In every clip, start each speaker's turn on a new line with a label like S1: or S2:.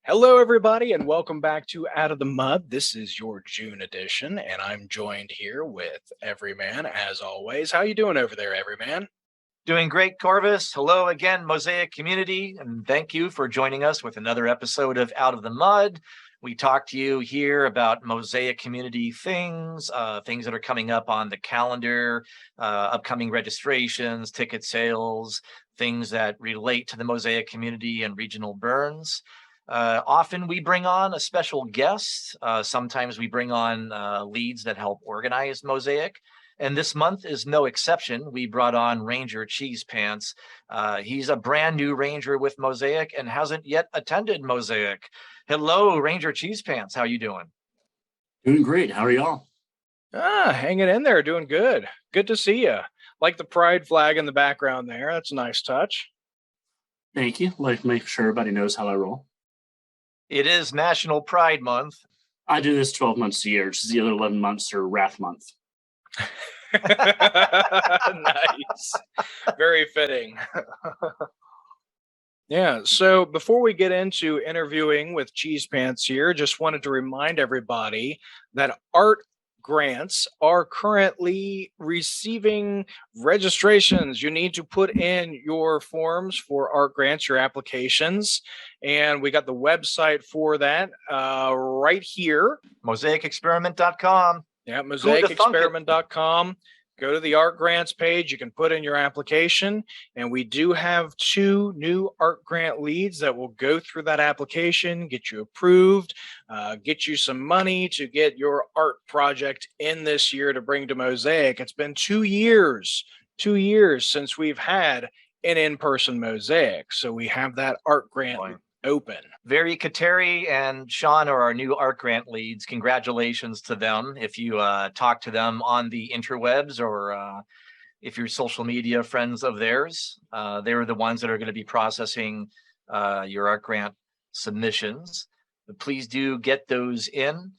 S1: Hello, everybody, and welcome back to Out of the Mud. This is your June edition, and I'm joined here with Everyman, as always. How you doing over there, Everyman?
S2: Doing great, Corvus. Hello again, Mosaic community, and thank you for joining us with another episode of Out of the Mud. We talk to you here about Mosaic community things, things that are coming up on the calendar, upcoming registrations, ticket sales, things that relate to the Mosaic community and regional burns. Often we bring on a special guest. Sometimes we bring on leads that help organize Mosaic. And this month is no exception. We brought on Ranger Cheesepants. He's a brand new ranger with Mosaic and hasn't yet attended Mosaic. Hello, Ranger Cheesepants. How you doing?
S3: Doing great. How are y'all?
S1: Hanging in there, doing good. Good to see you. Like the pride flag in the background there. That's a nice touch.
S3: Thank you. Like, make sure everybody knows how I roll.
S2: It is National Pride Month.
S3: I do this 12 months a year. Just the other 11 months are Wrath Month.
S1: Nice. Very fitting. Yeah, so before we get into interviewing with Cheesepants here, just wanted to remind everybody that art grants are currently receiving registrations. You need to put in your forms for art grants, your applications, and we got the website for that right here.
S2: MosaicExperiment.com.
S1: Yeah, MosaicExperiment.com. Go to the art grants page. You can put in your application, and we do have 2 new art grant leads that will go through that application, get you approved, get you some money to get your art project in this year to bring to Mosaic. It's been 2 years since we've had an in-person Mosaic, so we have that art grant open.
S2: Very Kateri and Sean are our new art grant leads. Congratulations to them. If you talk to them on the interwebs or if you're social media friends of theirs, they're the ones that are going to be processing your art grant submissions. But please do get those in.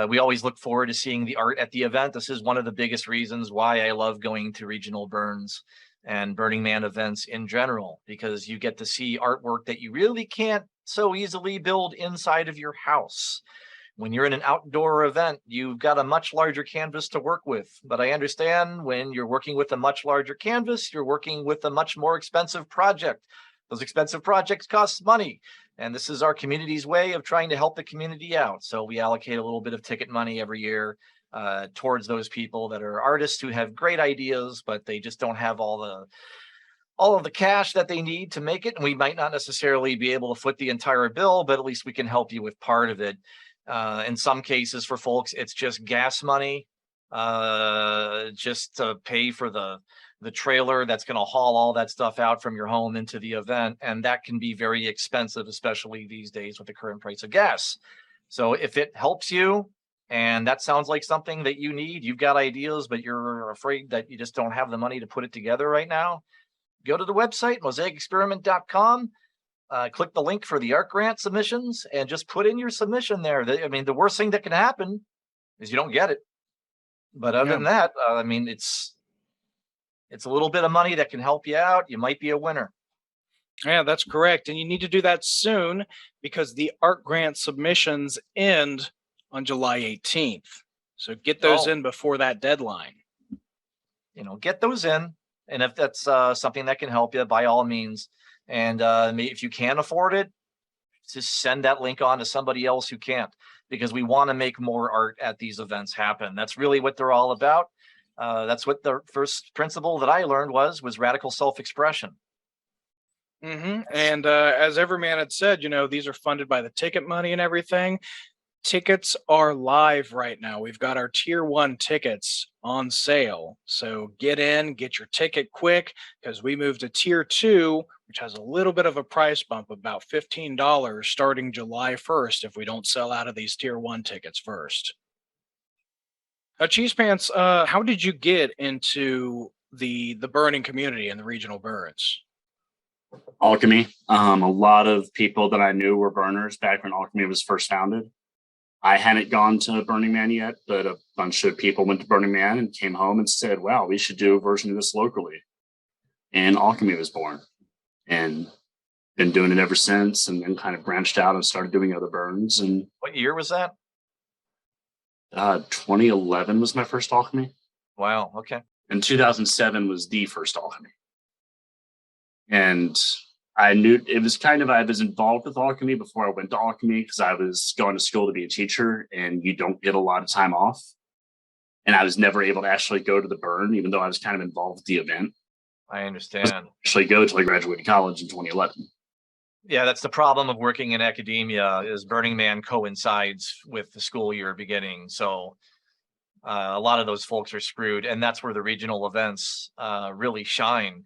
S2: We always look forward to seeing the art at the event. This is one of the biggest reasons why I love going to regional burns and Burning Man events in general, because you get to see artwork that you really can't so easily build inside of your house. When you're in an outdoor event, you've got a much larger canvas to work with. But I understand when you're working with a much larger canvas, you're working with a much more expensive project. Those expensive projects cost money. And this is our community's way of trying to help the community out. So we allocate a little bit of ticket money every year towards those people that are artists who have great ideas, but they just don't have all of the cash that they need to make it. And we might not necessarily be able to foot the entire bill, but at least we can help you with part of it. In some cases for folks, it's just gas money, just to pay for the trailer that's going to haul all that stuff out from your home into the event. And that can be very expensive, especially these days with the current price of gas. So if it helps you, and that sounds like something that you need, you've got ideas, but you're afraid that you just don't have the money to put it together right now, go to the website, MosaicExperiment.com, click the link for the art grant submissions, and just put in your submission there. I mean, the worst thing that can happen is you don't get it. But other than that, I mean, it's a little bit of money that can help you out. You might be a winner.
S1: Yeah, that's correct. And you need to do that soon because the art grant submissions end on July 18th. So get those in before that deadline.
S2: Get those in. And if that's something that can help you, by all means. And if you can afford it, just send that link on to somebody else who can't, because we want to make more art at these events happen. That's really what they're all about. That's what the first principle that I learned was radical self-expression.
S1: Mm-hmm. And as Everyman had said, these are funded by the ticket money and everything. Tickets are live right now. We've got our tier 1 tickets on sale. So get your ticket quick, because we moved to tier 2, which has a little bit of a price bump, about $15 starting July 1st if we don't sell out of these tier 1 tickets first. Cheesepants, how did you get into the burning community and the regional burns?
S3: Alchemy. A lot of people that I knew were burners back when Alchemy was first founded. I hadn't gone to Burning Man yet, but a bunch of people went to Burning Man and came home and said, wow, we should do a version of this locally. And Alchemy was born. And been doing it ever since, and then kind of branched out and started doing other burns. And
S2: What year was that?
S3: 2011 was my first alchemy,
S2: Wow. Okay.
S3: and 2007 was the first alchemy. And I knew it was kind of, I was involved with alchemy before I went to alchemy because I was going to school to be a teacher, and you don't get a lot of time off. And I was never able to actually go to the burn, even though I was kind of involved with the event.
S2: I understand.
S3: Actually go till I graduated college in 2011.
S2: Yeah, that's the problem of working in academia is Burning Man coincides with the school year beginning. So a lot of those folks are screwed. And that's where the regional events really shine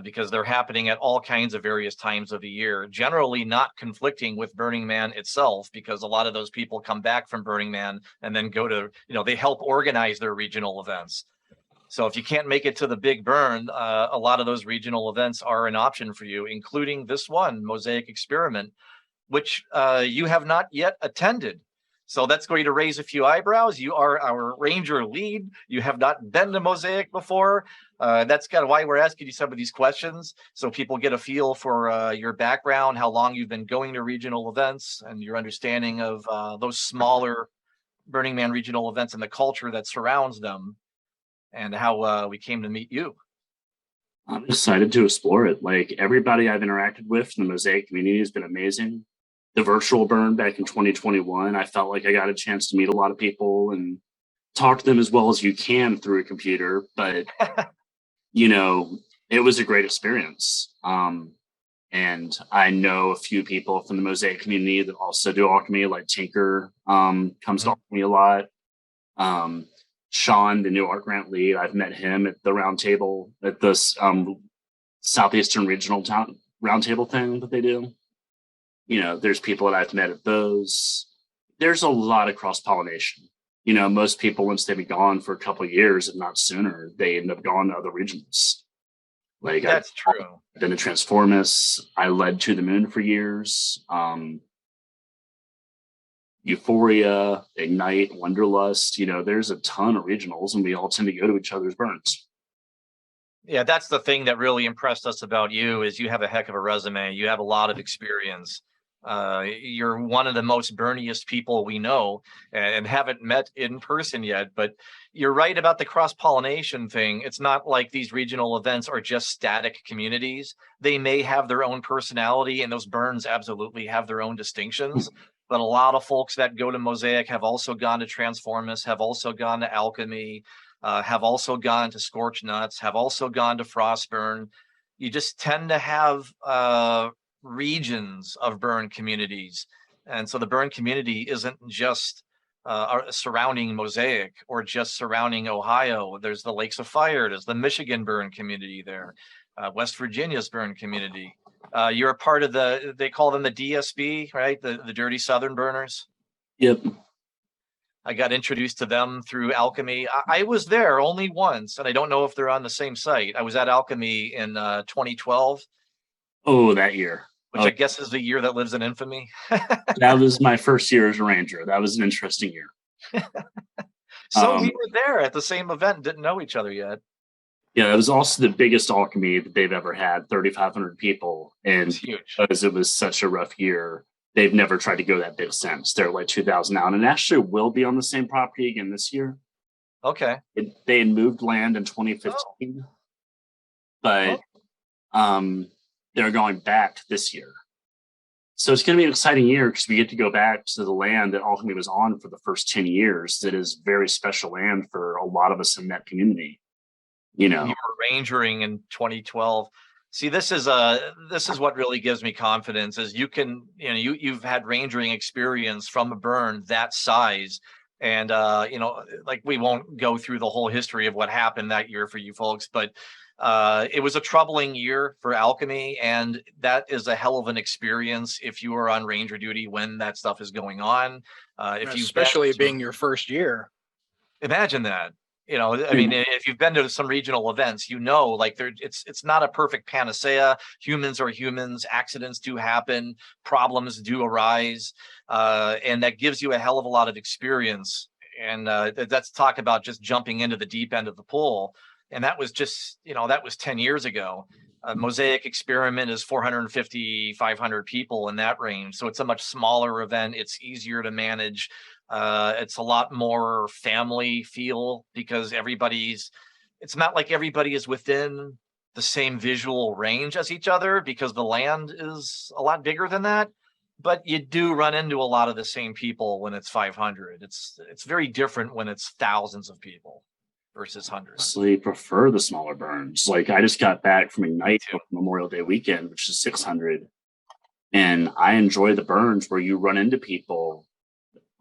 S2: because they're happening at all kinds of various times of the year, generally not conflicting with Burning Man itself, because a lot of those people come back from Burning Man and then go to, they help organize their regional events. So if you can't make it to the big burn, a lot of those regional events are an option for you, including this one, Mosaic Experiment, which you have not yet attended. So that's going to raise a few eyebrows. You are our ranger lead. You have not been to Mosaic before. That's kind of why we're asking you some of these questions, so people get a feel for your background, how long you've been going to regional events, and your understanding of those smaller Burning Man regional events and the culture that surrounds them, and how we came to meet you.
S3: I'm excited to explore it. Like, everybody I've interacted with in the Mosaic community has been amazing. The virtual burn back in 2021, I felt like I got a chance to meet a lot of people and talk to them as well as you can through a computer. But, it was a great experience. And I know a few people from the Mosaic community that also do alchemy, like Tinker comes to alchemy a lot. Sean, the new art grant lead, I've met him at the round table at this Southeastern Regional Town roundtable thing that they do. There's people that I've met at those. There's a lot of cross-pollination. Most people, once they've been gone for a couple of years, if not sooner, they end up going to other regions. Like,
S2: that's true.
S3: I've been to Transformus. I led To the Moon for years. Euphoria, Ignite, Wanderlust. There's a ton of regionals, and we all tend to go to each other's burns.
S2: Yeah, that's the thing that really impressed us about you is you have a heck of a resume. You have a lot of experience. You're one of the most burniest people we know and haven't met in person yet. But you're right about the cross-pollination thing. It's not like these regional events are just static communities. They may have their own personality, and those burns absolutely have their own distinctions. But a lot of folks that go to Mosaic have also gone to Transformus, have also gone to Alchemy, have also gone to Scorch Nuts, have also gone to Frostburn. You just tend to have regions of burn communities. And so the burn community isn't just surrounding Mosaic or just surrounding Ohio. There's the Lakes of Fire, there's the Michigan burn community there, West Virginia's burn community. You're a part of they call them the DSB, right? The Dirty Southern Burners.
S3: Yep.
S2: I got introduced to them through Alchemy. I was there only once, and I don't know if they're on the same site. I was at Alchemy in 2012.
S3: Oh, that year.
S2: Which I guess is the year that lives in infamy.
S3: That was my first year as a ranger. That was an interesting year.
S2: So we were there at the same event, didn't know each other yet.
S3: Yeah, it was also the biggest alchemy that they've ever had, 3,500 people. And
S2: huge.
S3: Because it was such a rough year, they've never tried to go that big since. They're like 2,000 now, and it actually will be on the same property again this year.
S2: Okay.
S3: They had moved land in 2015, but they're going back this year. So it's going to be an exciting year because we get to go back to the land that alchemy was on for the first 10 years. That is very special land for a lot of us in that community. You were
S2: rangering in 2012. See, this is what really gives me confidence is you've had rangering experience from a burn that size. And, like we won't go through the whole history of what happened that year for you folks, but it was a troubling year for alchemy. And that is a hell of an experience if you are on ranger duty when that stuff is going on.
S1: Especially being your first year.
S2: Imagine that. I mean, if you've been to some regional events, like it's not a perfect panacea. Humans are humans. Accidents do happen. Problems do arise. And that gives you a hell of a lot of experience. And that's talk about just jumping into the deep end of the pool. And that was just, that was 10 years ago. Mosaic Experiment is 450, 500 people in that range. So it's a much smaller event. It's easier to manage. It's a lot more family feel because it's not like everybody is within the same visual range as each other because the land is a lot bigger than that. But you do run into a lot of the same people when it's 500. It's very different when it's thousands of people versus hundreds.
S3: I prefer the smaller burns. Like I just got back from Ignite
S2: too.
S3: Memorial Day weekend, which is 600. And I enjoy the burns where you run into people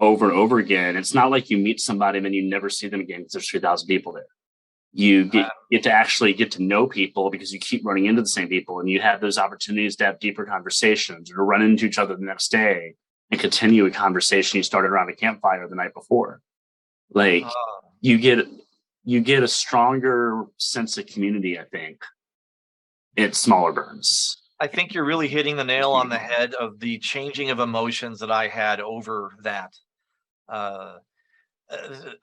S3: over and over again. It's not like you meet somebody and then you never see them again because there's 3,000 people there. You get to actually get to know people because you keep running into the same people and you have those opportunities to have deeper conversations or to run into each other the next day and continue a conversation you started around a campfire the night before. Like you get a stronger sense of community, I think, at smaller burns.
S2: I think you're really hitting the nail on the head of the changing of emotions that I had over that. I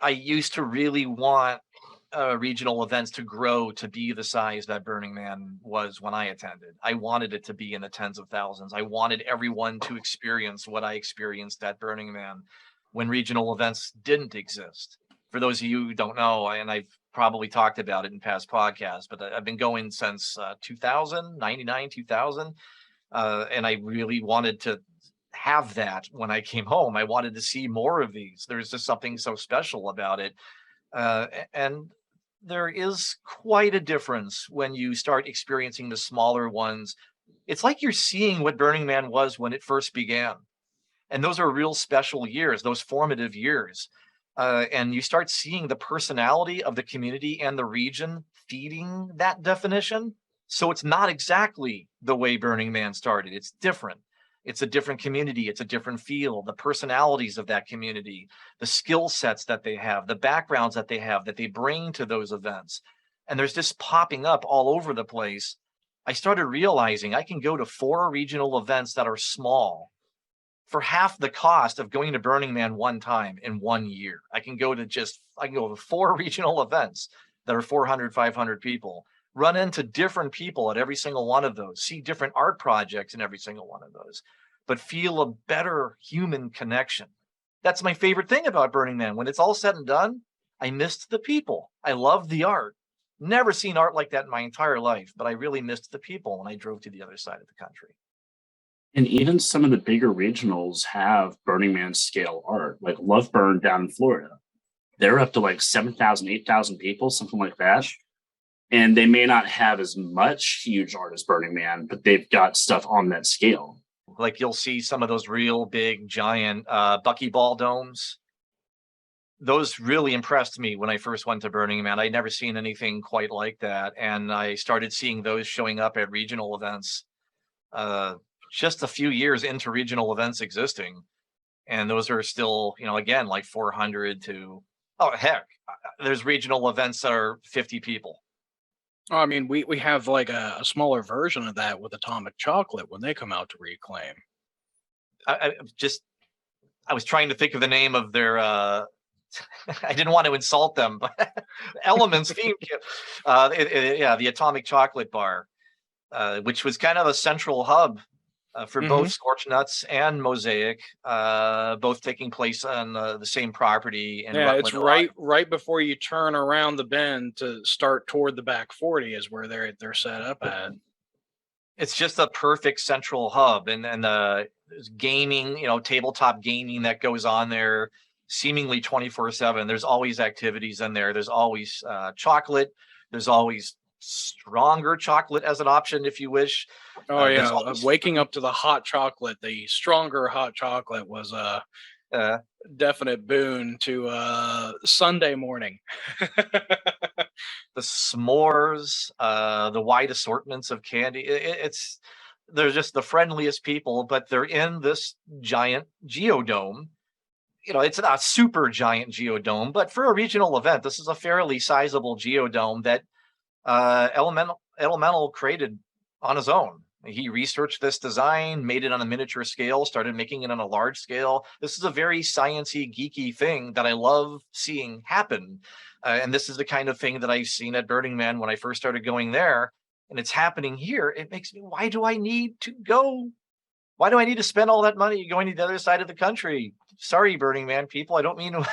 S2: used to really want regional events to grow to be the size that Burning Man was when I attended. I wanted it to be in the tens of thousands. I wanted everyone to experience what I experienced at Burning Man when regional events didn't exist. For those of you who don't know, and I've probably talked about it in past podcasts, but I've been going since 2000, 99, 2000. And I really wanted to have that when I came home. I wanted to see more of these. There's just something so special about it. And there is quite a difference when you start experiencing the smaller ones. It's like you're seeing what Burning Man was when it first began. And those are real special years, those formative years. And you start seeing the personality of the community and the region feeding that definition. So it's not exactly the way Burning Man started. It's different. It's a different community. It's a different feel. The personalities of that community, the skill sets that they have, the backgrounds that they bring to those events. And there's this popping up all over the place. I started realizing I can go to 4 regional events that are small for half the cost of going to Burning Man one time in 1 year. I can go to 4 regional events that are 400, 500 people, run into different people at every single one of those, see different art projects in every single one of those, but feel a better human connection. That's my favorite thing about Burning Man. When it's all said and done, I missed the people. I love the art. Never seen art like that in my entire life, but I really missed the people when I drove to the other side of the country.
S3: And even some of the bigger regionals have Burning Man scale art, like Love Burn down in Florida. They're up to like 7,000, 8,000 people, something like that. And they may not have as much huge art as Burning Man, but they've got stuff on that scale.
S2: Like you'll see some of those real big, giant buckyball domes. Those really impressed me when I first went to Burning Man. I'd never seen anything quite like that. And I started seeing those showing up at regional events just a few years into regional events existing. And those are still, again, like 400 to, oh, heck, there's regional events that are 50 people.
S1: I mean, we have like a smaller version of that with Atomic Chocolate when they come out to Reclaim.
S2: I was trying to think of the name of their, I didn't want to insult them, but Elements theme kit. The Atomic Chocolate Bar, which was kind of a central hub for both Scorched Nuts and Mosaic, both taking place on the same property.
S1: Yeah, it's right before you turn around the bend to start toward the back 40 is where they're set up at.
S2: It's just a perfect central hub, and there's gaming, tabletop gaming that goes on there seemingly 24/7. There's always activities in there. There's always chocolate. There's always stronger chocolate as an option if you wish.
S1: Oh yeah, waking up to the hot chocolate, the stronger hot chocolate was a definite boon to Sunday morning.
S2: The s'mores, the wide assortments of candy. They're just the friendliest people, but they're in this giant geodome. It's not a super giant geodome, but for a regional event, this is a fairly sizable geodome that Elemental created on his own. He researched this design, made it on a miniature scale, started making it on a large scale. This is a very sciencey, geeky thing that I love seeing happen. And this is the kind of thing that I've seen at Burning Man when I first started going there. and it's happening here, it makes me, why do I need to go? Why do I need to spend all that money going to the other side of the country? Sorry, Burning Man people. I don't mean to,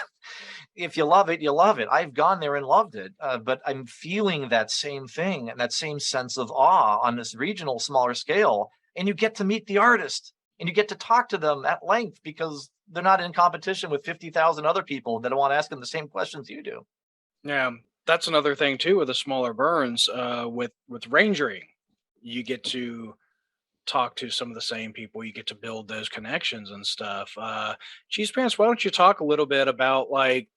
S2: if you love it, you love it. I've gone there and loved it. But I'm feeling that same thing and that same sense of awe on this regional, smaller scale. And you get to meet the artist and you get to talk to them at length because they're not in competition with 50,000 other people that want to ask them the same questions you do.
S1: Yeah, that's another thing too with the smaller burns. With rangering, you get to talk to some of the same people. You get to build those connections and stuff. Cheesepants, why don't you talk a little bit about, like,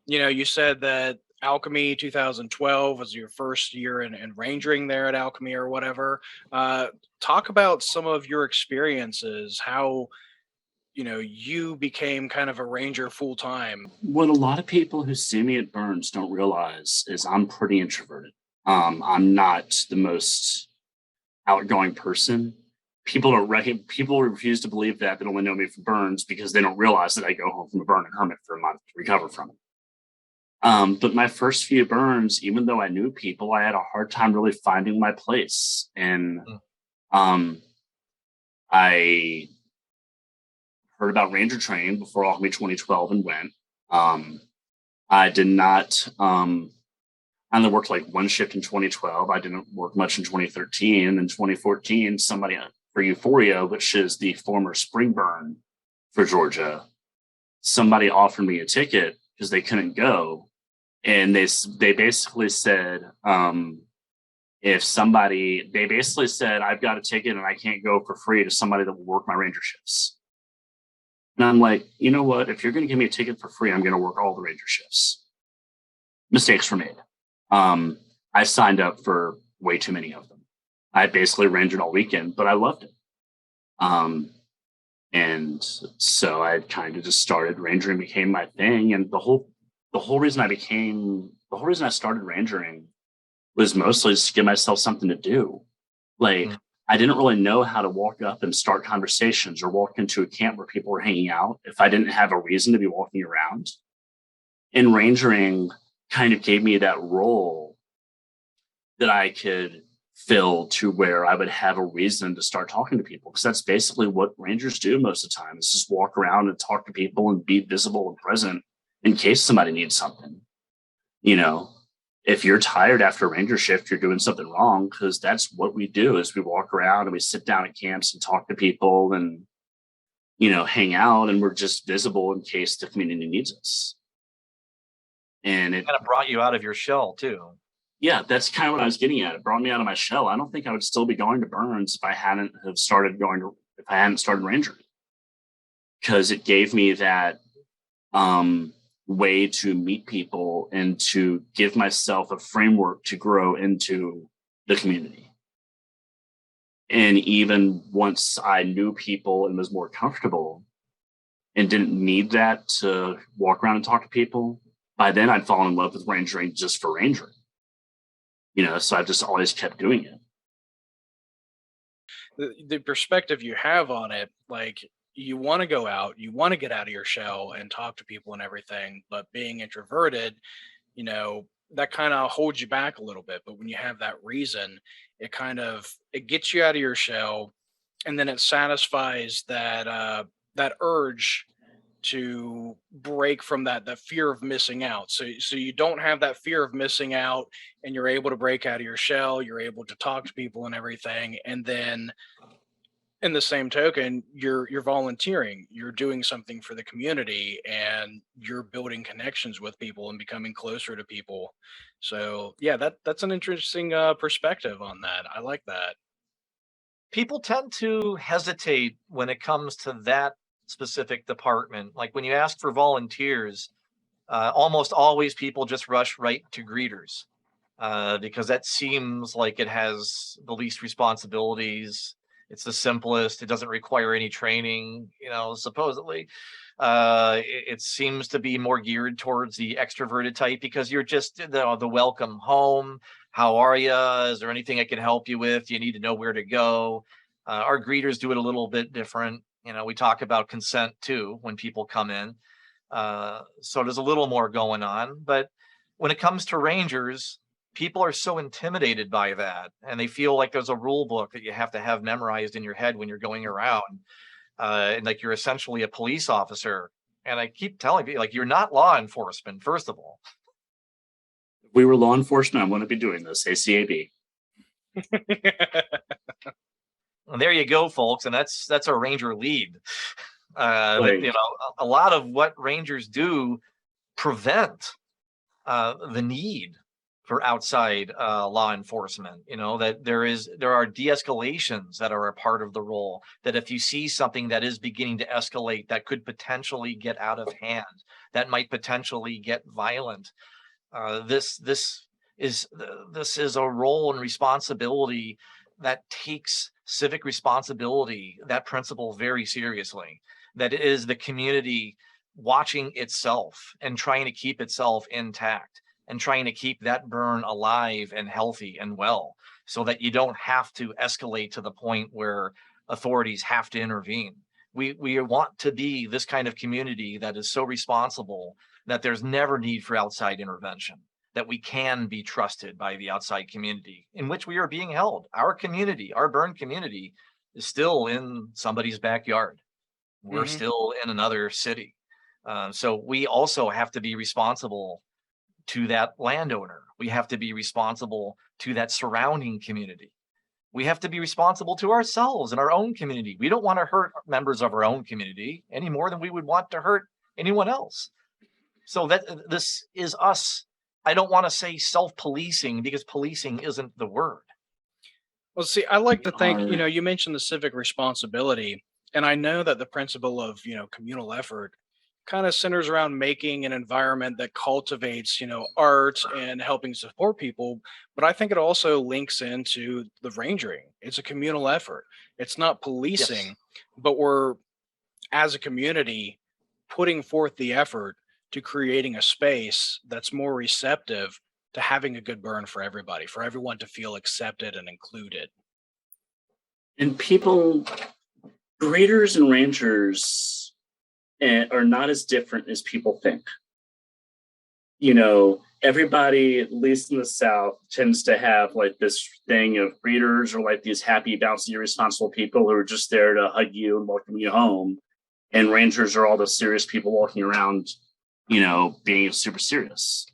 S1: you said that Alchemy 2012 was your first year in rangering there at Alchemy or whatever. Talk about some of your experiences, how you became kind of a ranger full time.
S3: What a lot of people who see me at Burns don't realize is I'm pretty introverted. I'm not the most outgoing person. People refuse to believe that. They only know me from Burns because they don't realize that I go home from a burn and hermit for a month to recover from it. But my first few burns, even though I knew people, I had a hard time really finding my place. And I heard about ranger training before Alchemy 2012 and went. I did not. I only worked like one shift in 2012. I didn't work much in 2013. And in 2014, somebody for Euphoria, which is the former spring burn for Georgia, somebody offered me a ticket because they couldn't go. And they basically said, they basically said, I've got a ticket and I can't go for free to somebody that will work my ranger shifts. And I'm like, you know what? If you're going to give me a ticket for free, I'm going to work all the ranger shifts. Mistakes were made. I signed up for way too many of them. I basically rangered all weekend, but I loved it. And so I kind of just started rangering, became my thing. And the whole reason I started rangering was mostly just to give myself something to do. Like, I didn't really know how to walk up and start conversations or walk into a camp where people were hanging out if I didn't have a reason to be walking around. And rangering kind of gave me that role that I could fill to where I would have a reason to start talking to people. Because that's basically what rangers do most of the time, is just walk around and talk to people and be visible and present in case somebody needs something. If you're tired after a ranger shift, you're doing something wrong, because that's what we do, is we walk around and we sit down at camps and talk to people and, hang out, and we're just visible in case the community needs us. And it
S2: kind of brought you out of your shell too.
S3: Yeah, that's kind of what I was getting at. It brought me out of my shell. I don't think I would still be going to Burns if I hadn't started rangering, because it gave me that way to meet people and to give myself a framework to grow into the community. And even once I knew people and was more comfortable and didn't need that to walk around and talk to people, by then I'd fall in love with rangering just for rangering. So I've just always kept doing it.
S1: The perspective you have on it, like, you want to go out, you want to get out of your shell and talk to people and everything, but being introverted, that kind of holds you back a little bit. But when you have that reason, it gets you out of your shell, and then it satisfies that urge to break from that fear of missing out. So you don't have that fear of missing out, and you're able to break out of your shell, you're able to talk to people and everything. And then in the same token, you're volunteering, you're doing something for the community, and you're building connections with people and becoming closer to people. So yeah, that's an interesting perspective on that. I like that.
S2: People tend to hesitate when it comes to that specific department. Like when you ask for volunteers, almost always people just rush right to greeters, because that seems like it has the least responsibilities. It's the simplest. It doesn't require any training, supposedly. It seems to be more geared towards the extroverted type, because you're just the welcome home. How are you? Is there anything I can help you with? You need to know where to go. Our greeters do it a little bit different. We talk about consent too when people come in. So there's a little more going on. But when it comes to rangers, people are so intimidated by that, and they feel like there's a rule book that you have to have memorized in your head when you're going around, and like you're essentially a police officer. And I keep telling people, like, you're not law enforcement, first of all.
S3: If we were law enforcement, I wouldn't be doing this. ACAB.
S2: And there you go, folks, and that's a ranger lead.
S3: Right.
S2: You know, a lot of what rangers do prevent the need for outside law enforcement. You know, that there are de-escalations that are a part of the role, that if you see something that is beginning to escalate, that could potentially get out of hand, that might potentially get violent, this is a role and responsibility that takes civic responsibility, that principle, very seriously. That is the community watching itself and trying to keep itself intact, and trying to keep that burn alive and healthy and well, so that you don't have to escalate to the point where authorities have to intervene. We want to be this kind of community that is so responsible that there's never need for outside intervention, that we can be trusted by the outside community in which we are being held. Our community, our burn community, is still in somebody's backyard. We're still in another city. So we also have to be responsible to that landowner. We have to be responsible to that surrounding community. We have to be responsible to ourselves and our own community. We don't want to hurt members of our own community any more than we would want to hurt anyone else. So that this is us. I don't want to say self-policing, because policing isn't the word.
S1: Well, see, I like to think, you mentioned the civic responsibility, and I know that the principle of, communal effort kind of centers around making an environment that cultivates, art and helping support people. But I think it also links into the rangering. It's a communal effort. It's not policing,
S2: Yes.
S1: but we're, as a community, putting forth the effort to creating a space that's more receptive to having a good burn for everybody, for everyone to feel accepted and included.
S3: And people, graders and rangers are not as different as people think. Everybody, at least in the South, tends to have like this thing of greeters are like these happy, bouncy, irresponsible people who are just there to hug you and welcome you home. And rangers are all the serious people walking around, being super serious.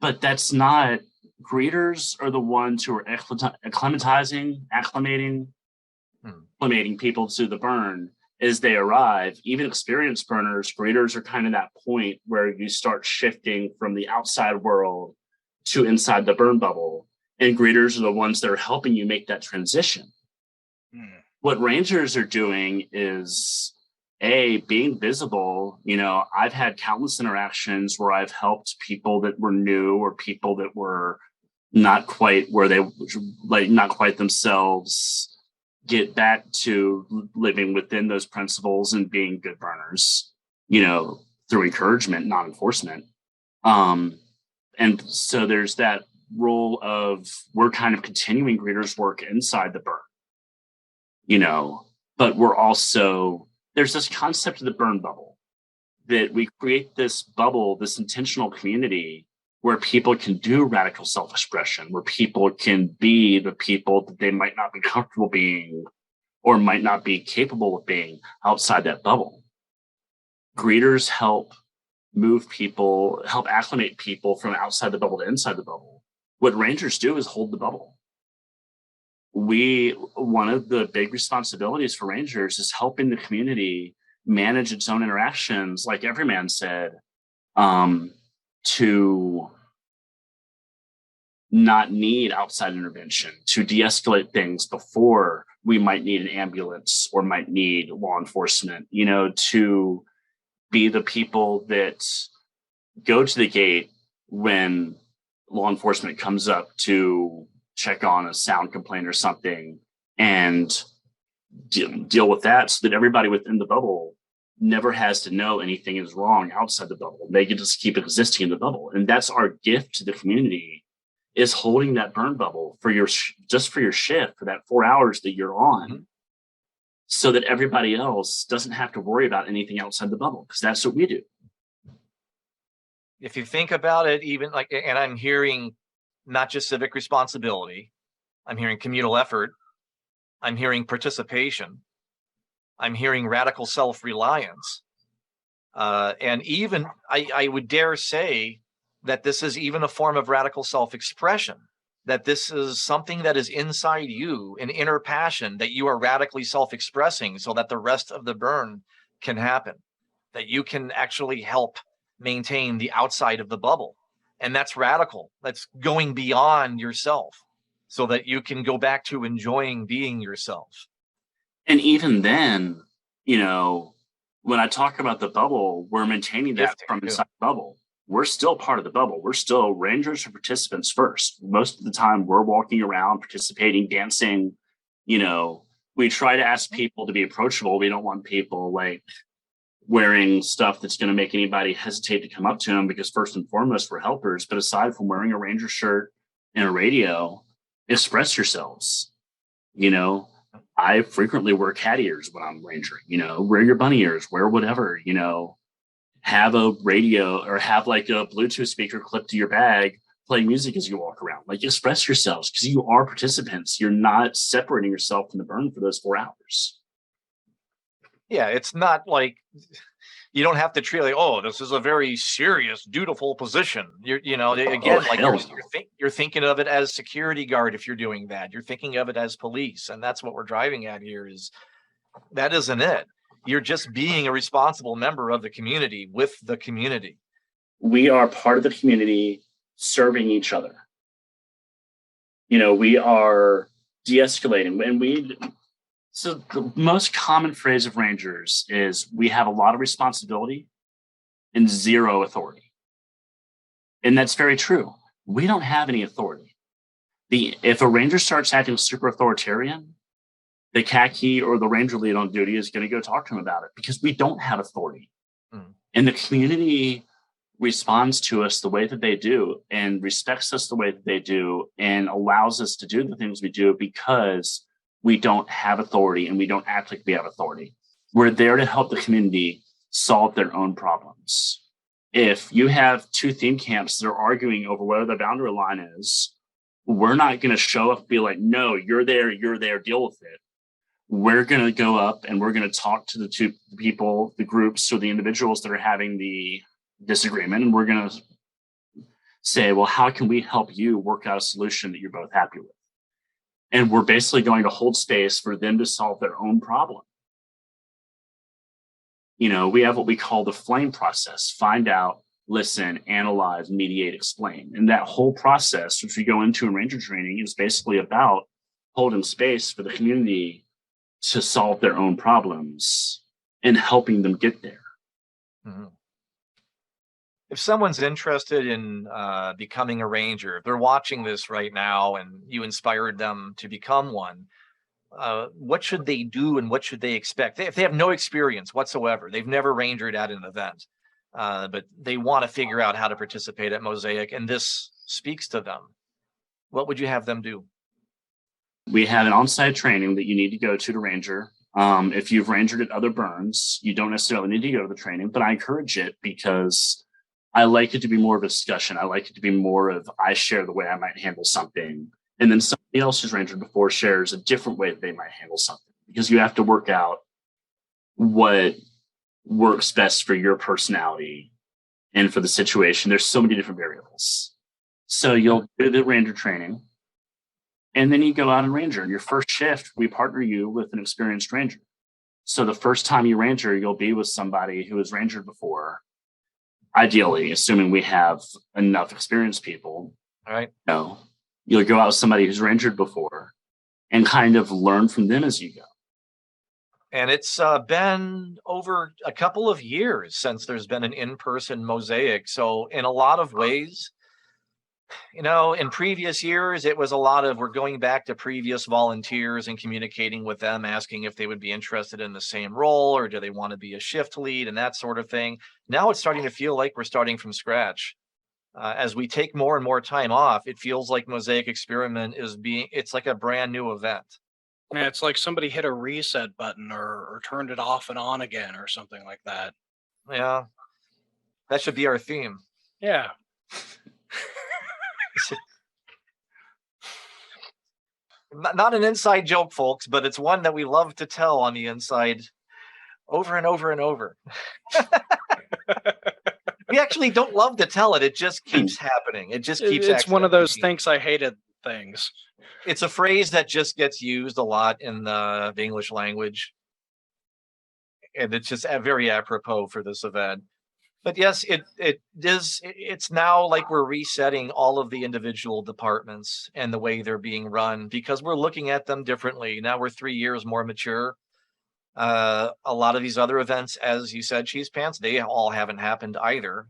S3: But that's not, greeters are the ones who are acclimating people to the burn as they arrive. Even experienced burners, greeters are kind of that point where you start shifting from the outside world to inside the burn bubble. And greeters are the ones that are helping you make that transition. What rangers are doing is being visible. I've had countless interactions where I've helped people that were new, or people that were not quite where they, like, not quite themselves, get back to living within those principles and being good burners, through encouragement, not enforcement. And so there's that role of, we're kind of continuing greeters' work inside the burn, but we're also, there's this concept of the burn bubble, that we create this bubble, this intentional community where people can do radical self-expression, where people can be the people that they might not be comfortable being or might not be capable of being outside that bubble. Greeters help move people, help acclimate people from outside the bubble to inside the bubble. What rangers do is hold the bubble. One of the big responsibilities for rangers is helping the community manage its own interactions, like Everyman said, to not need outside intervention, to de-escalate things before we might need an ambulance or might need law enforcement, to be the people that go to the gate when law enforcement comes up to check on a sound complaint or something, and deal with that, so that everybody within the bubble never has to know anything is wrong outside the bubble. They can just keep existing in the bubble. And that's our gift to the community, is holding that burn bubble for your just for your shift, for that 4 hours that you're on, so that everybody else doesn't have to worry about anything outside the bubble, because that's what we do.
S2: If you think about it, even like, and I'm hearing not just civic responsibility. I'm hearing communal effort. I'm hearing participation. I'm hearing radical self-reliance. And even I would dare say that this is even a form of radical self-expression, that this is something that is inside you, an inner passion that you are radically self-expressing so that the rest of the burn can happen, that you can actually help maintain the outside of the bubble. And that's radical. That's going beyond yourself so that you can go back to enjoying being yourself.
S3: And even then, you know, when I talk about the bubble, we're maintaining that from inside the bubble. We're still part of the bubble. We're still rangers or participants first. Most of the time we're walking around, participating, dancing. You know, we try to ask people to be approachable. We don't want people like wearing stuff that's going to make anybody hesitate to come up to them, because first and foremost, we're helpers. But aside from wearing a ranger shirt and a radio, express yourselves. You know, I frequently wear cat ears when I'm rangering. You know, wear your bunny ears, wear whatever, you know, have a radio or have like a Bluetooth speaker clipped to your bag, play music as you walk around. Like, express yourselves, because you are participants. You're not separating yourself from the burn for those 4 hours.
S2: Yeah, it's not like you don't have to treat like, oh, this is a very serious, dutiful position. You know, again, like you're thinking of it as security guard if you're doing that. You're thinking of it as police, and that's what we're driving at here. Is that isn't it? You're just being a responsible member of the community with the community.
S3: We are part of the community, serving each other. You know, we are de-escalating, and so the most common phrase of rangers is we have a lot of responsibility and 0 authority. And that's very true. We don't have any authority. If a ranger starts acting super authoritarian, the khaki or the ranger lead on duty is going to go talk to him about it, because we don't have authority. And the community responds to us the way that they do and respects us the way that they do and allows us to do the things we do because we don't have authority and we don't act like we have authority. We're there to help the community solve their own problems. If you have 2 theme camps that are arguing over where the boundary line is, we're not going to show up and be like, no, you're there, deal with it. We're going to go up and we're going to talk to the 2 people, the groups or the individuals that are having the disagreement. And we're going to say, well, how can we help you work out a solution that you're both happy with? And we're basically going to hold space for them to solve their own problem. You know, we have what we call the flame process: find out, listen, analyze, mediate, explain. And that whole process, which we go into in ranger training, is basically about holding space for the community to solve their own problems and helping them get there.
S2: If someone's interested in becoming a ranger, if they're watching this right now and you inspired them to become one, what should they do and what should they expect? If they have no experience whatsoever, they've never rangered at an event, but they want to figure out how to participate at Mosaic, and this speaks to them, what would you have them do?
S3: We have an on-site training that you need to go to ranger. If you've rangered at other burns, you don't necessarily need to go to the training, but I encourage it because I like it to be more of a discussion. I like it to be more of, I share the way I might handle something, and then somebody else who's rangered before shares a different way that they might handle something, because you have to work out what works best for your personality and for the situation. There's so many different variables. So you'll do the ranger training, and then you go out and ranger. In your first shift, we partner you with an experienced ranger. So the first time you ranger, you'll be with somebody who has rangered before. Ideally, assuming we have enough experienced people,
S2: all right,
S3: you know, you'll go out with somebody who's rangered before and kind of learn from them as you go.
S2: And it's been over a couple of years since there's been an in-person Mosaic. So in a lot of ways, you know, in previous years, it was a lot of we're going back to previous volunteers and communicating with them, asking if they would be interested in the same role or do they want to be a shift lead and that sort of thing. Now it's starting to feel like we're starting from scratch. As we take more and more time off, it feels like Mosaic Experiment it's like a brand new event.
S1: Yeah, it's like somebody hit a reset button or turned it off and on again or something like that.
S2: Yeah, that should be our theme.
S1: Yeah.
S2: Not an inside joke, folks, but it's one that we love to tell on the inside over and over and over. We actually don't love to tell it. It just keeps happening. It just keeps.
S1: It's one of those
S2: accidentally.
S1: thinks I hated things.
S2: It's a phrase that just gets used a lot in the English language. And it's just very apropos for this event. But yes, it's now like we're resetting all of the individual departments and the way they're being run, because we're looking at them differently. Now we're 3 years more mature. A lot of these other events, as you said, Cheesepants, they all haven't happened either,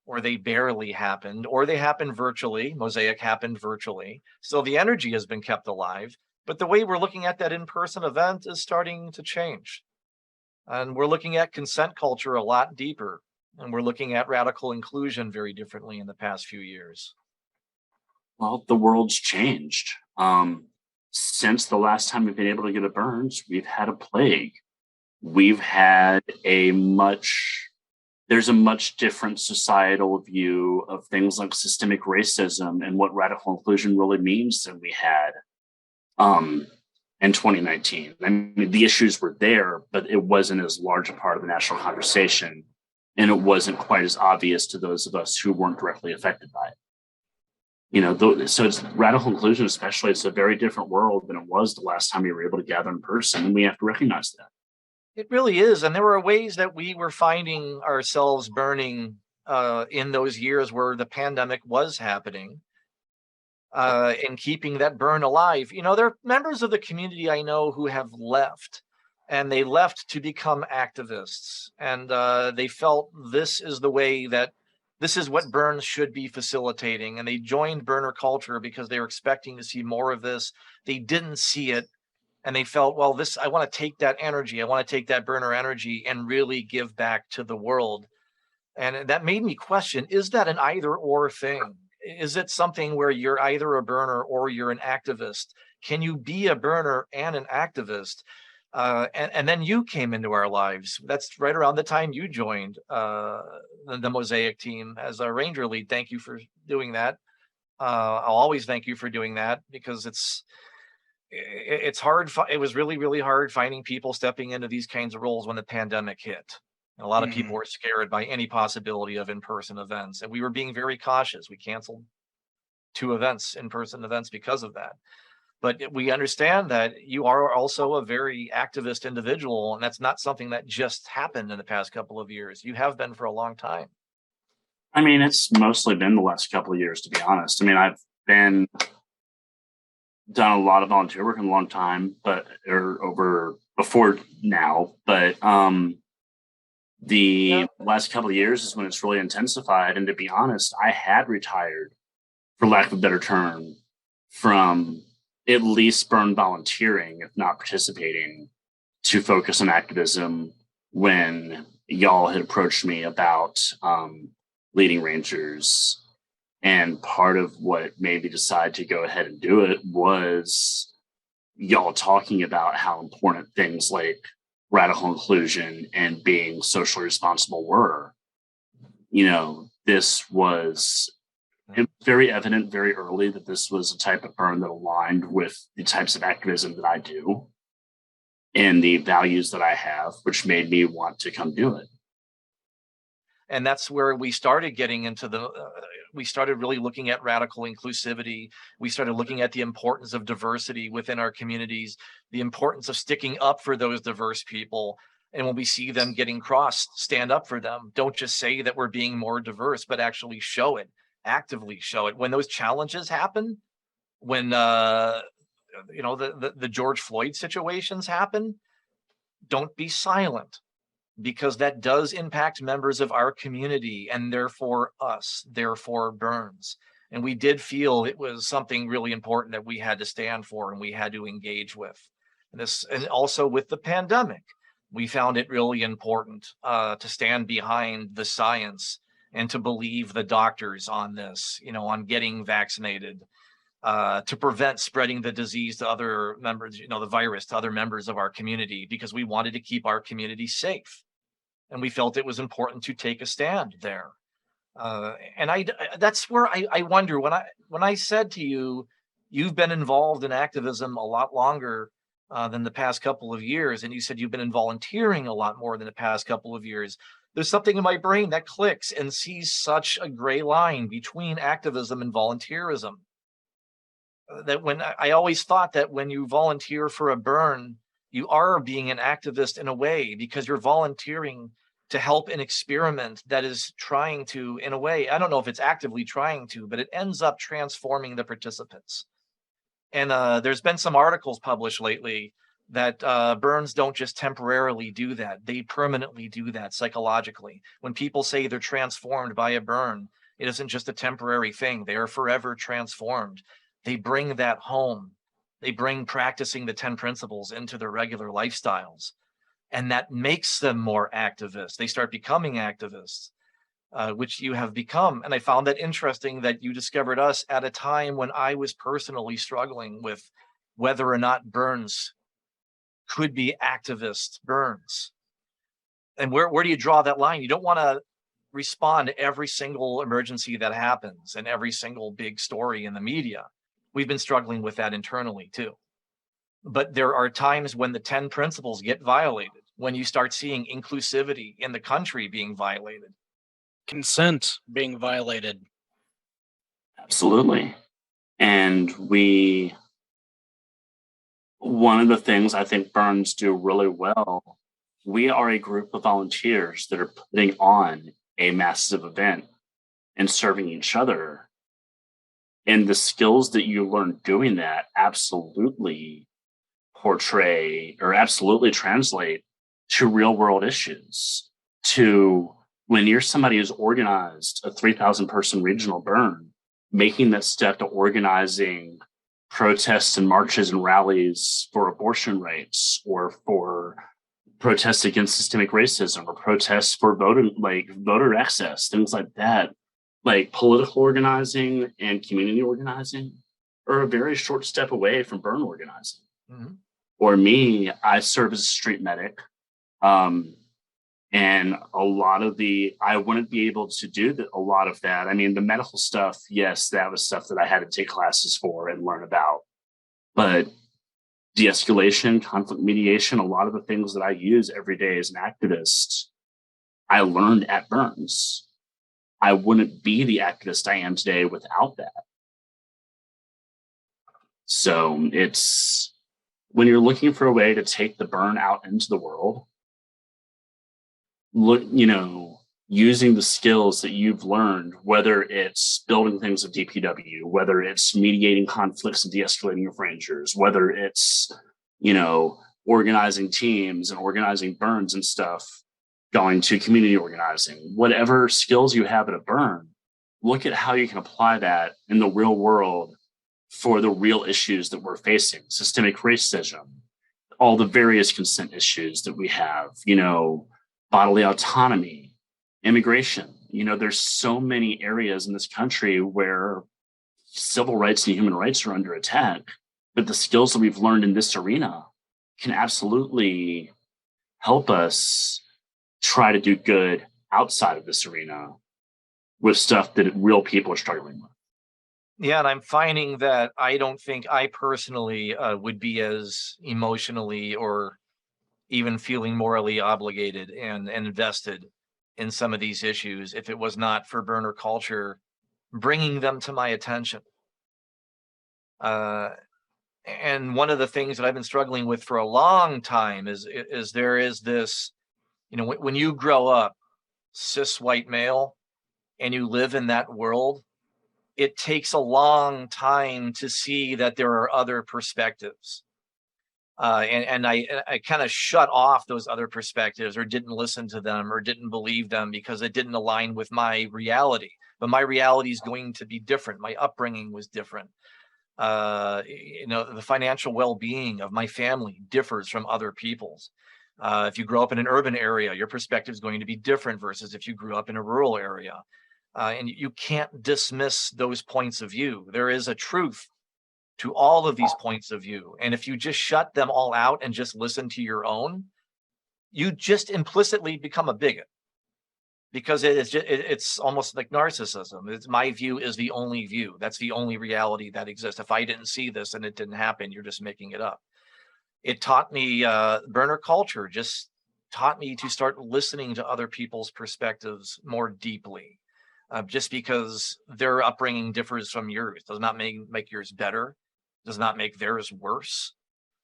S2: or they barely happened, or they happened virtually. Mosaic happened virtually. So the energy has been kept alive, but the way we're looking at that in-person event is starting to change. And we're looking at consent culture a lot deeper. And we're looking at radical inclusion very differently in the past few years.
S3: Well, the world's changed. Since the last time we've been able to get a Burns, we've had a plague. We've had there's a much different societal view of things like systemic racism and what radical inclusion really means than we had in 2019. I mean, the issues were there, but it wasn't as large a part of the national conversation. And it wasn't quite as obvious to those of us who weren't directly affected by it. So it's radical inclusion, especially, it's a very different world than it was the last time we were able to gather in person. And we have to recognize that.
S2: It really is. And there were ways that we were finding ourselves burning in those years where the pandemic was happening, and keeping that burn alive. There are members of the community I know who have left, and they left to become activists. And they felt this is the way this is what Burns should be facilitating. And they joined burner culture because they were expecting to see more of this. They didn't see it. And they felt, well, I want to take that energy. I want to take that burner energy and really give back to the world. And that made me question, is that an either or thing? Is it something where you're either a burner or you're an activist? Can you be a burner and an activist? And then you came into our lives. That's right around the time you joined the Mosaic team as a Ranger lead. Thank you for doing that. I'll always thank you for doing that, because it's hard. It was really, really hard finding people stepping into these kinds of roles when the pandemic hit. And a lot of people were scared by any possibility of in-person events, and we were being very cautious. We canceled 2 in-person events because of that. But we understand that you are also a very activist individual, and that's not something that just happened in the past couple of years. You have been for a long time.
S3: I mean, it's mostly been the last couple of years, to be honest. I mean, I've done a lot of volunteer work in a long time, before now. But the last couple of years is when it's really intensified. And to be honest, I had retired, for lack of a better term, from at least burn volunteering, if not participating, to focus on activism when y'all had approached me about leading Rangers. And part of what made me decide to go ahead and do it was y'all talking about how important things like radical inclusion and being socially responsible were. This was very evident very early that this was a type of burn that aligned with the types of activism that I do and the values that I have, which made me want to come do it.
S2: And that's where we started getting into we started really looking at radical inclusivity. We started looking at the importance of diversity within our communities, the importance of sticking up for those diverse people. And when we see them getting crossed, stand up for them. Don't just say that we're being more diverse, but actually show it, actively show it. When those challenges happen, when the George Floyd situations happen, don't be silent, because that does impact members of our community and therefore us, therefore Burns. And we did feel it was something really important that we had to stand for and we had to engage with. And also with the pandemic, we found it really important to stand behind the science and to believe the doctors on this, on getting vaccinated, to prevent spreading the disease to other members, the virus to other members of our community, because we wanted to keep our community safe. And we felt it was important to take a stand there. And that's where I wonder, when I said to you, you've been involved in activism a lot longer than the past couple of years. And you said you've been volunteering a lot more than the past couple of years. There's something in my brain that clicks and sees such a gray line between activism and volunteerism. That when I always thought that when you volunteer for a burn, you are being an activist in a way, because you're volunteering to help an experiment that is trying to, in a way, I don't know if it's actively trying to, but it ends up transforming the participants. And there's been some articles published lately that burns don't just temporarily do that. They permanently do that psychologically. When people say they're transformed by a burn, it isn't just a temporary thing. They are forever transformed. They bring that home. They bring practicing the 10 principles into their regular lifestyles. And that makes them more activists. They start becoming activists, which you have become. And I found that interesting that you discovered us at a time when I was personally struggling with whether or not burns could be activist burns. And where do you draw that line? You don't want to respond to every single emergency that happens and every single big story in the media. We've been struggling with that internally too. But there are times when the 10 principles get violated, when you start seeing inclusivity in the country being violated.
S1: Consent being violated.
S3: Absolutely. And one of the things I think burns do really well, we are a group of volunteers that are putting on a massive event and serving each other. And the skills that you learn doing that absolutely portray or absolutely translate to real world issues. To when you're somebody who's organized a 3,000 person regional burn, making that step to organizing protests and marches and rallies for abortion rights, or for protests against systemic racism, or protests for voter access, things like that. Like political organizing and community organizing are a very short step away from burn organizing.
S2: Mm-hmm.
S3: Or me, I serve as a street medic. And a lot of I wouldn't be able to do a lot of that. I mean, the medical stuff, yes, that was stuff that I had to take classes for and learn about. But de-escalation, conflict mediation, a lot of the things that I use every day as an activist, I learned at burns. I wouldn't be the activist I am today without that. So it's when you're looking for a way to take the burn out into the world, using the skills that you've learned, whether it's building things with DPW, whether it's mediating conflicts and de-escalating your rangers, whether it's, organizing teams and organizing burns and stuff, going to community organizing, whatever skills you have at a burn, look at how you can apply that in the real world for the real issues that we're facing: systemic racism, all the various consent issues that we have, bodily autonomy, immigration. There's so many areas in this country where civil rights and human rights are under attack, but the skills that we've learned in this arena can absolutely help us try to do good outside of this arena with stuff that real people are struggling with.
S2: Yeah, and I'm finding that I don't think I personally would be as emotionally or even feeling morally obligated and invested in some of these issues if it was not for burner culture bringing them to my attention. And one of the things that I've been struggling with for a long time is there is this, when you grow up cis white male and you live in that world, it takes a long time to see that there are other perspectives. And I kind of shut off those other perspectives, or didn't listen to them, or didn't believe them because it didn't align with my reality. But my reality is going to be different. My upbringing was different. The financial well-being of my family differs from other people's. If you grow up in an urban area, your perspective is going to be different versus if you grew up in a rural area. And you can't dismiss those points of view. There is a truth to all of these points of view. And if you just shut them all out and just listen to your own, you just implicitly become a bigot. because it's almost like narcissism. It's my view is the only view. That's the only reality that exists. If I didn't see this and it didn't happen, you're just making it up. It taught me burner culture, just taught me to start listening to other people's perspectives more deeply. Just because their upbringing differs from yours does not make yours better, does not make theirs worse.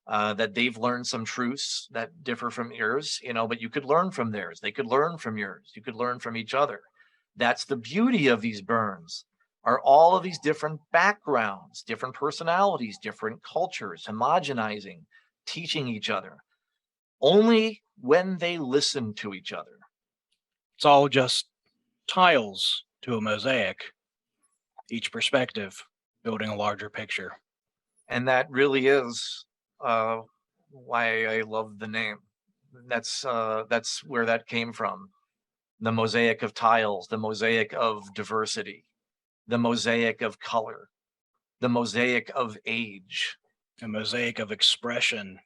S2: That they've learned some truths that differ from yours, but you could learn from theirs. They could learn from yours. You could learn from each other. That's the beauty of these burns, are all of these different backgrounds, different personalities, different cultures, homogenizing, teaching each other. Only when they listen to each other.
S1: It's all just tiles to a mosaic, each perspective building a larger picture.
S2: And that really is why I love the name. That's where that came from. The mosaic of tiles, the mosaic of diversity, the mosaic of color, the mosaic of age.
S1: A mosaic of expression.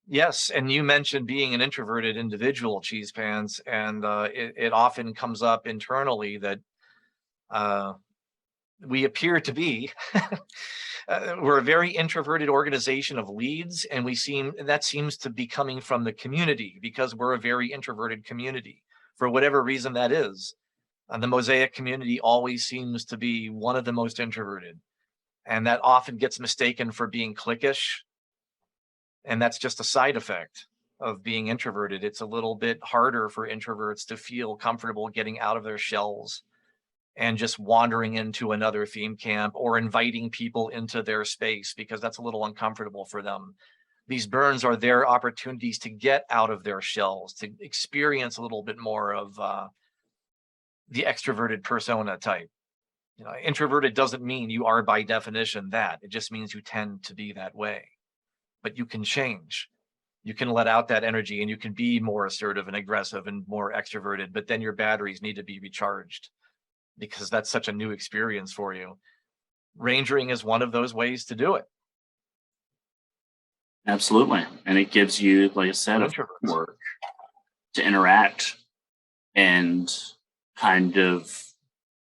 S2: Yes, and you mentioned being an introverted individual, Cheesepants, and it often comes up internally that we appear to be. We're a very introverted organization of leads, and that seems to be coming from the community because we're a very introverted community. For whatever reason that is, the Mosaic community always seems to be one of the most introverted, and that often gets mistaken for being cliquish. And that's just a side effect of being introverted. It's a little bit harder for introverts to feel comfortable getting out of their shells and just wandering into another theme camp or inviting people into their space because that's a little uncomfortable for them. These burns are their opportunities to get out of their shells, to experience a little bit more of the extroverted persona type. Introverted doesn't mean you are by definition that. It just means you tend to be that way. But you can change. You can let out that energy and you can be more assertive and aggressive and more extroverted, but then your batteries need to be recharged because that's such a new experience for you. Rangering is one of those ways to do it.
S3: Absolutely. And it gives you, like I said, a framework to interact and kind of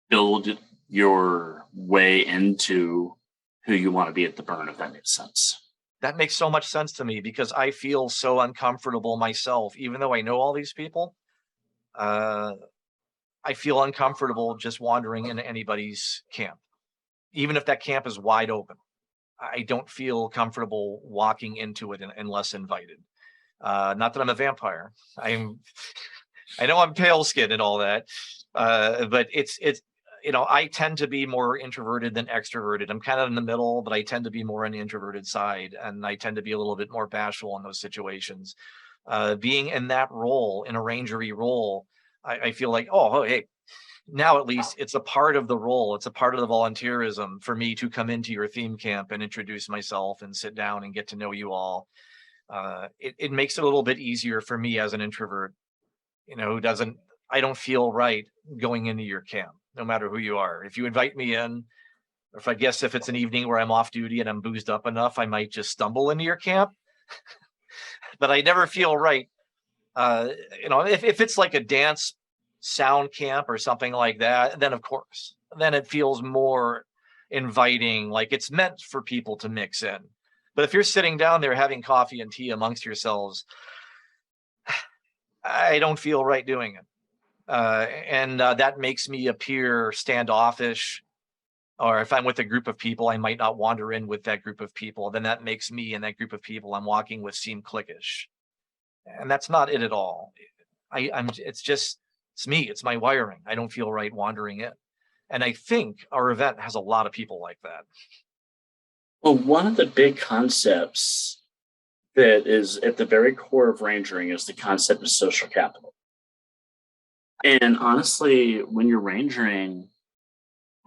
S3: build your way into who you want to be at the burn, if that makes sense.
S2: That makes so much sense to me because I feel so uncomfortable myself, even though I know all these people. I feel uncomfortable just wandering into anybody's camp, even if that camp is wide open. I don't feel comfortable walking into it unless invited. Not that I'm a vampire. I know I'm pale skinned and all that, but it's I tend to be more introverted than extroverted. I'm kind of in the middle, but I tend to be more on the introverted side, and I tend to be a little bit more bashful in those situations. Being in that role, in a rangery role, I feel like, oh, hey, now at least it's a part of the role. It's a part of the volunteerism for me to come into your theme camp and introduce myself and sit down and get to know you all. It makes it a little bit easier for me as an introvert, I don't feel right going into your camp, no matter who you are. If you invite me in, or if it's an evening where I'm off duty and I'm boozed up enough, I might just stumble into your camp. But I never feel right. If it's like a dance sound camp or something like that, then of course, then it feels more inviting, like it's meant for people to mix in. But if you're sitting down there having coffee and tea amongst yourselves, I don't feel right doing it. And that makes me appear standoffish. Or if I'm with a group of people, I might not wander in with that group of people. Then that makes me and that group of people I'm walking with seem cliquish. And that's not it at all. It's me. It's my wiring. I don't feel right wandering in. And I think our event has a lot of people like that.
S3: Well, one of the big concepts that is at the very core of rangering is the concept of social capital. And honestly, when you're rangering,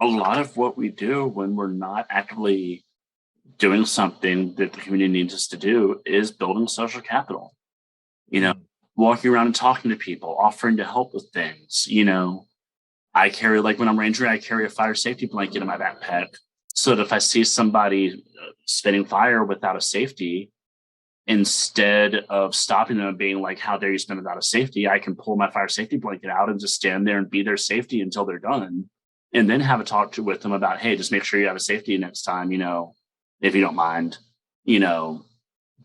S3: a lot of what we do when we're not actively doing something that the community needs us to do is building social capital. Walking around and talking to people, offering to help with things. I carry, like when I'm rangering, I carry a fire safety blanket in my backpack so that if I see somebody spitting fire without a safety, instead of stopping them and being like, how dare you spend it out of safety, I can pull my fire safety blanket out and just stand there and be their safety until they're done. And then have a talk with them about, hey, just make sure you have a safety next time, if you don't mind,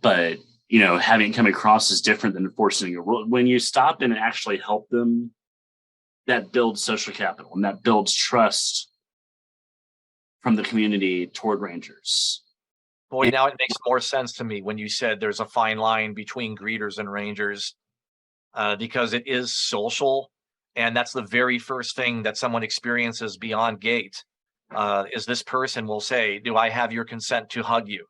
S3: but, having it come across is different than enforcing your rule. When you stop and actually help them, that builds social capital and that builds trust from the community toward rangers.
S2: Boy, now it makes more sense to me when you said there's a fine line between greeters and rangers, because it is social. And that's the very first thing that someone experiences beyond gate, is this person will say, do I have your consent to hug you?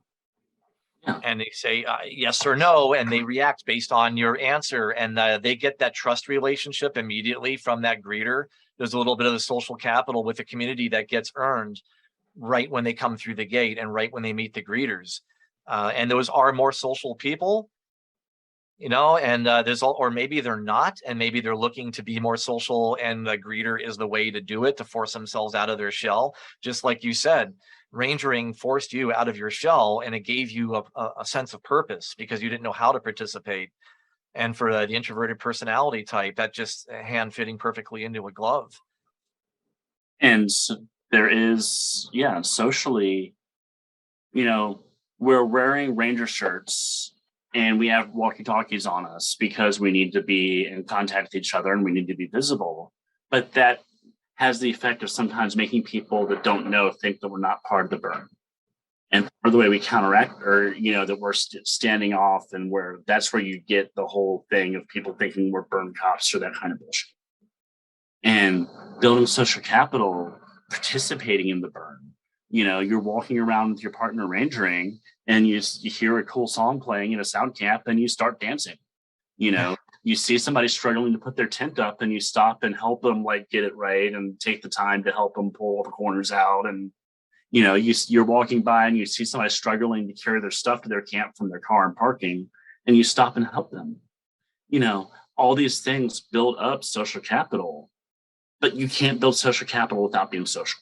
S3: Yeah.
S2: And they say yes or no, and they react based on your answer. And they get that trust relationship immediately from that greeter. There's a little bit of the social capital with the community that gets earned right when they come through the gate and right when they meet the greeters. And those are more social people, and or maybe they're not, and maybe they're looking to be more social, and the greeter is the way to do it, to force themselves out of their shell. Just like you said, rangering forced you out of your shell, and it gave you a sense of purpose because you didn't know how to participate. And for the introverted personality type, that just hand fitting perfectly into a glove.
S3: And there is, socially, we're wearing ranger shirts and we have walkie-talkies on us because we need to be in contact with each other and we need to be visible. But that has the effect of sometimes making people that don't know think that we're not part of the burn. And part of the way we counteract, or, that we're standing off, and that's where you get the whole thing of people thinking we're burn cops or that kind of bullshit. And building social capital, participating in the burn. You're walking around with your partner rangering and you hear a cool song playing in a sound camp and you start dancing. You see somebody struggling to put their tent up and you stop and help them get it right and take the time to help them pull all the corners out. And, you're walking by and you see somebody struggling to carry their stuff to their camp from their car and parking, and you stop and help them. All these things build up social capital, but you can't build social capital without being social.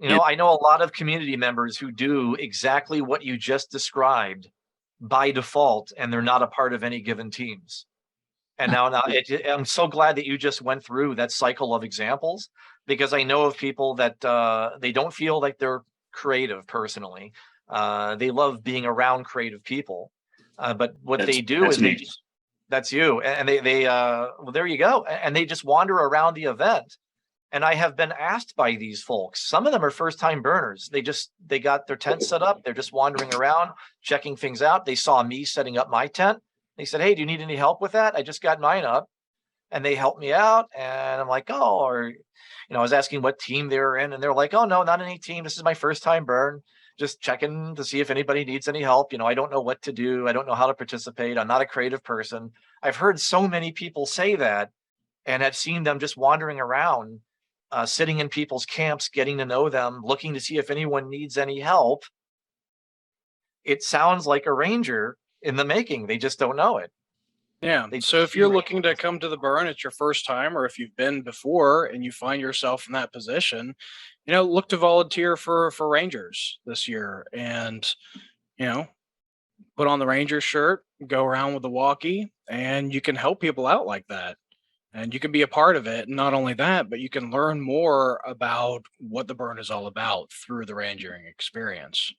S2: I know a lot of community members who do exactly what you just described by default, and they're not a part of any given teams. And now I'm so glad that you just went through that cycle of examples, because I know of people that they don't feel like they're creative personally. They love being around creative people. But what they do is that's you. And they well, there you go. And they just wander around the event. And I have been asked by these folks, some of them are first-time burners. They got their tent set up. They're just wandering around, checking things out. They saw me setting up my tent. They said, hey, do you need any help with that? I just got mine up. And they helped me out. And I'm like, oh, or, I was asking what team they were in. And they're like, oh, no, not any team. This is my first time burn. Just checking to see if anybody needs any help. I don't know what to do. I don't know how to participate. I'm not a creative person. I've heard so many people say that, and have seen them just wandering around, sitting in people's camps, getting to know them, looking to see if anyone needs any help. It sounds like a ranger in the making. They just don't know it.
S1: Yeah. So if you're looking to come to the burn, it's your first time, or if you've been before and you find yourself in that position, look to volunteer for rangers this year, and, put on the ranger shirt, go around with the walkie, and you can help people out like that. And you can be a part of it. And not only that, but you can learn more about what the burn is all about through the rangering experience.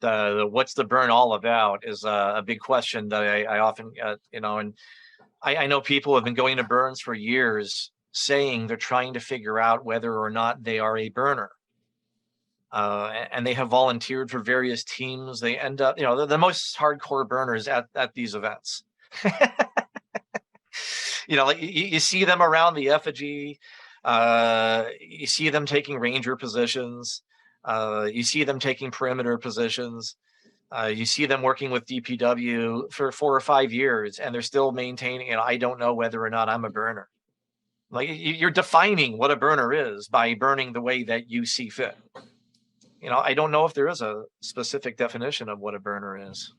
S2: The what's the burn all about is a big question that I often, and I know people have been going to burns for years saying they're trying to figure out whether or not they are a burner. And they have volunteered for various teams. They end up, they're the most hardcore burners at these events. You see them around the effigy. You see them taking ranger positions. You see them taking perimeter positions. You see them working with DPW for 4 or 5 years, and they're still maintaining, I don't know whether or not I'm a burner. You're defining what a burner is by burning the way that you see fit. I don't know if there is a specific definition of what a burner is.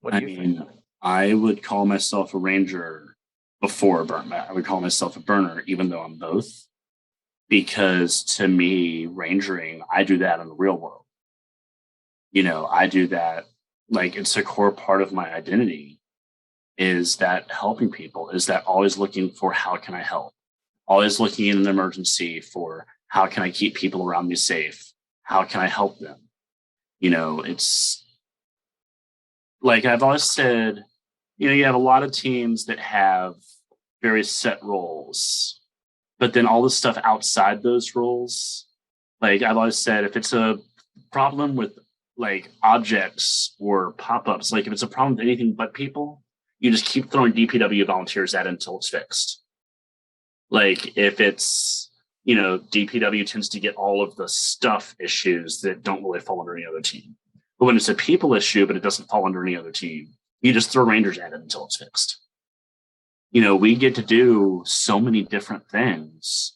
S2: What do you think?
S3: I would call myself a ranger before a burn. I would call myself a burner, even though I'm both. Because to me, rangering, I do that in the real world. I do that like it's a core part of my identity, is that helping people, is that always looking for how can I help, always looking in an emergency for how can I keep people around me safe, how can I help them. It's like I've always said, you have a lot of teams that have very set roles, but then all the stuff outside those roles, like I've always said, if it's a problem with like objects or pop-ups, like if it's a problem with anything but people, you just keep throwing DPW volunteers at it until it's fixed. Like if it's, DPW tends to get all of the stuff issues that don't really fall under any other team. But when it's a people issue, but it doesn't fall under any other team, you just throw Rangers at it until it's fixed. We get to do so many different things,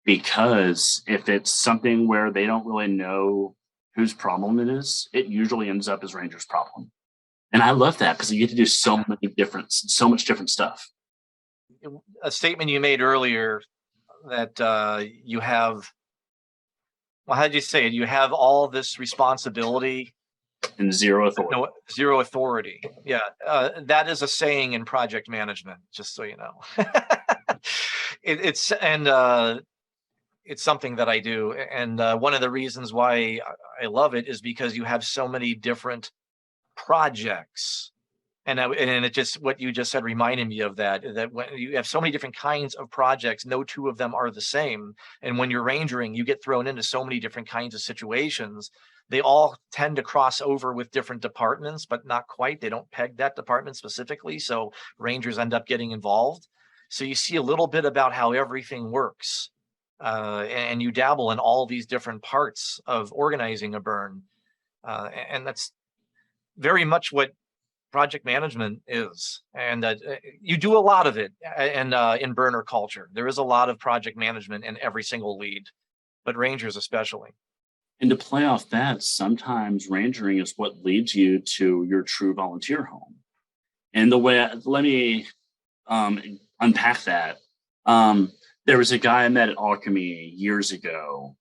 S3: because if it's something where they don't really know whose problem it is, it usually ends up as Rangers' problem. And I love that because you get to do so much different stuff.
S2: A statement you made earlier that you have, well, how did you say it? You have all this responsibility
S3: and zero authority.
S2: No, zero authority. Yeah, that is a saying in project management, just so you know. It's something that I do. And one of the reasons why I love it is because you have so many different projects. And it just, what you just said reminded me of that when you have so many different kinds of projects, no two of them are the same. And when you're rangering, you get thrown into so many different kinds of situations. They all tend to cross over with different departments, but not quite. They don't peg that department specifically. So rangers end up getting involved. So you see a little bit about how everything works. And you dabble in all these different parts of organizing a burn. And that's very much what project management is. And you do a lot of it in burner culture. There is a lot of project management in every single lead, but rangers especially.
S3: And to play off that, sometimes rangering is what leads you to your true volunteer home. And let me unpack that. There was a guy I met at Alchemy years ago,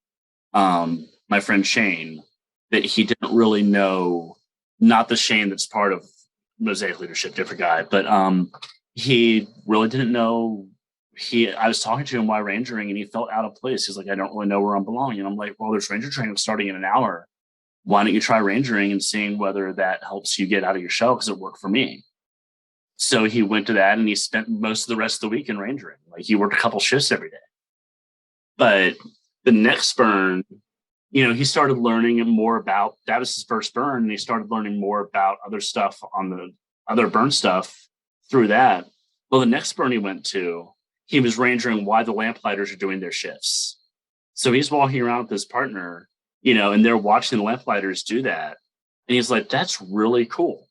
S3: my friend Shane, that he didn't really know, not the Shane that's part of Mosaic leadership, different guy, but he really didn't know. I was talking to him while rangering, and he felt out of place. He's like, I don't really know where I'm belonging. And I'm like, well, there's ranger training starting in an hour. Why don't you try rangering and seeing whether that helps you get out of your shell? Because it worked for me. So he went to that, and he spent most of the rest of the week in rangering. Like he worked a couple shifts every day. But the next burn, he started learning more about, that was his first burn, and he started learning more about other stuff on the other burn stuff through that. Well, the next burn he went to, he was rangering why the lamplighters are doing their shifts. So he's walking around with his partner, and they're watching the lamplighters do that. And he's like, that's really cool.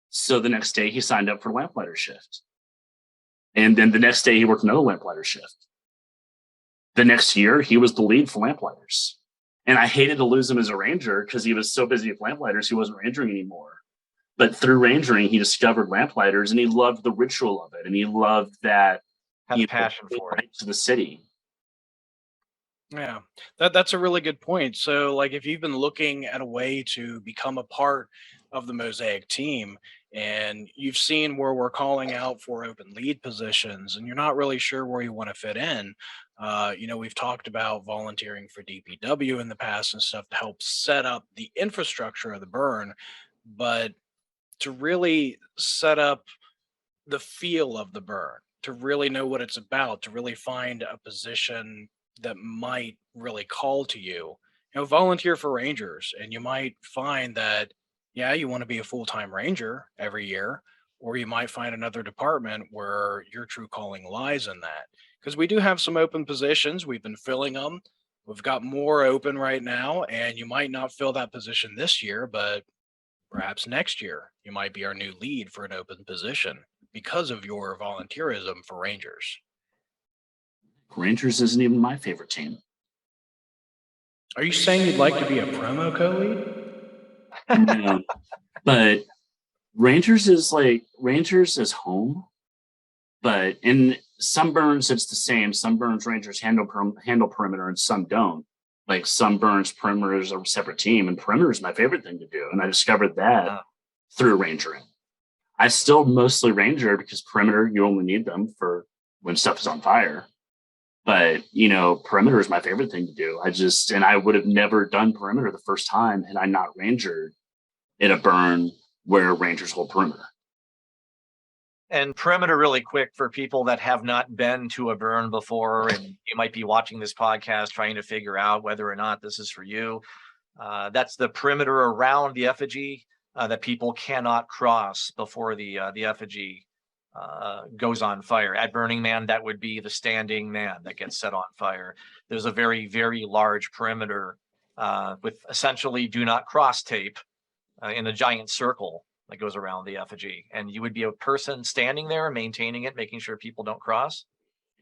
S3: So the next day he signed up for lamplighter shift. And then the next day he worked another lamplighter shift. The next year he was the lead for lamplighters. And I hated to lose him as a ranger because he was so busy with lamplighters, he wasn't rangering anymore. But through rangering, he discovered lamplighters, and he loved the ritual of it. And he loved that.
S2: Had a passion for it.
S3: To the city.
S1: Yeah, that's a really good point. So like if you've been looking at a way to become a part of the Mosaic team, and you've seen where we're calling out for open lead positions, and you're not really sure where you want to fit in, we've talked about volunteering for DPW in the past and stuff to help set up the infrastructure of the burn, but to really set up the feel of the burn, to really know what it's about, to really find a position that might really call to you. Volunteer for rangers, and you might find that, yeah, you want to be a full-time ranger every year, or you might find another department where your true calling lies in that. Because we do have some open positions. We've been filling them. We've got more open right now, and you might not fill that position this year, but perhaps next year you might be our new lead for an open position because of your volunteerism for rangers.
S3: Rangers isn't even my favorite team.
S1: Are you saying you'd like to be a promo co-lead?
S3: No, but Rangers is home. But in some burns, it's the same. Some burns Rangers handle perimeter, and some don't. Like some burns perimeter is a separate team, and perimeter is my favorite thing to do. And I discovered that threw Ranger in. I still mostly Ranger because perimeter, you only need them for when stuff is on fire. But, perimeter is my favorite thing to do. I would have never done perimeter the first time had I not Rangered in a burn where Rangers hold perimeter.
S2: And perimeter, really quick, for people that have not been to a burn before, and you might be watching this podcast trying to figure out whether or not this is for you. That's the perimeter around the effigy that people cannot cross before the effigy goes on fire. At Burning Man, that would be the standing man that gets set on fire. There's a very, very large perimeter with essentially do not cross tape in a giant circle that goes around the effigy. And you would be a person standing there, maintaining it, making sure people don't cross.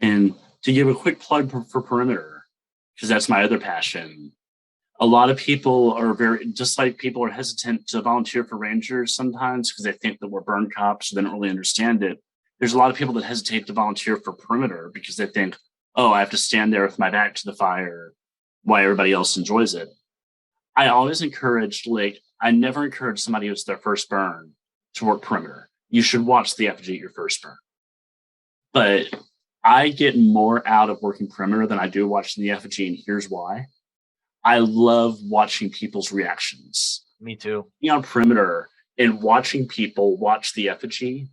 S3: And to give a quick plug for perimeter, because that's my other passion. A lot of people are just like people are hesitant to volunteer for Rangers sometimes because they think that we're burn cops, so they don't really understand it. There's a lot of people that hesitate to volunteer for perimeter because they think, oh, I have to stand there with my back to the fire while everybody else enjoys it. I always I never encourage somebody who's their first burn to work perimeter. You should watch the effigy at your first burn. But I get more out of working perimeter than I do watching the effigy, and here's why. I love watching people's reactions.
S2: Me too.
S3: Being on perimeter and watching people watch the effigy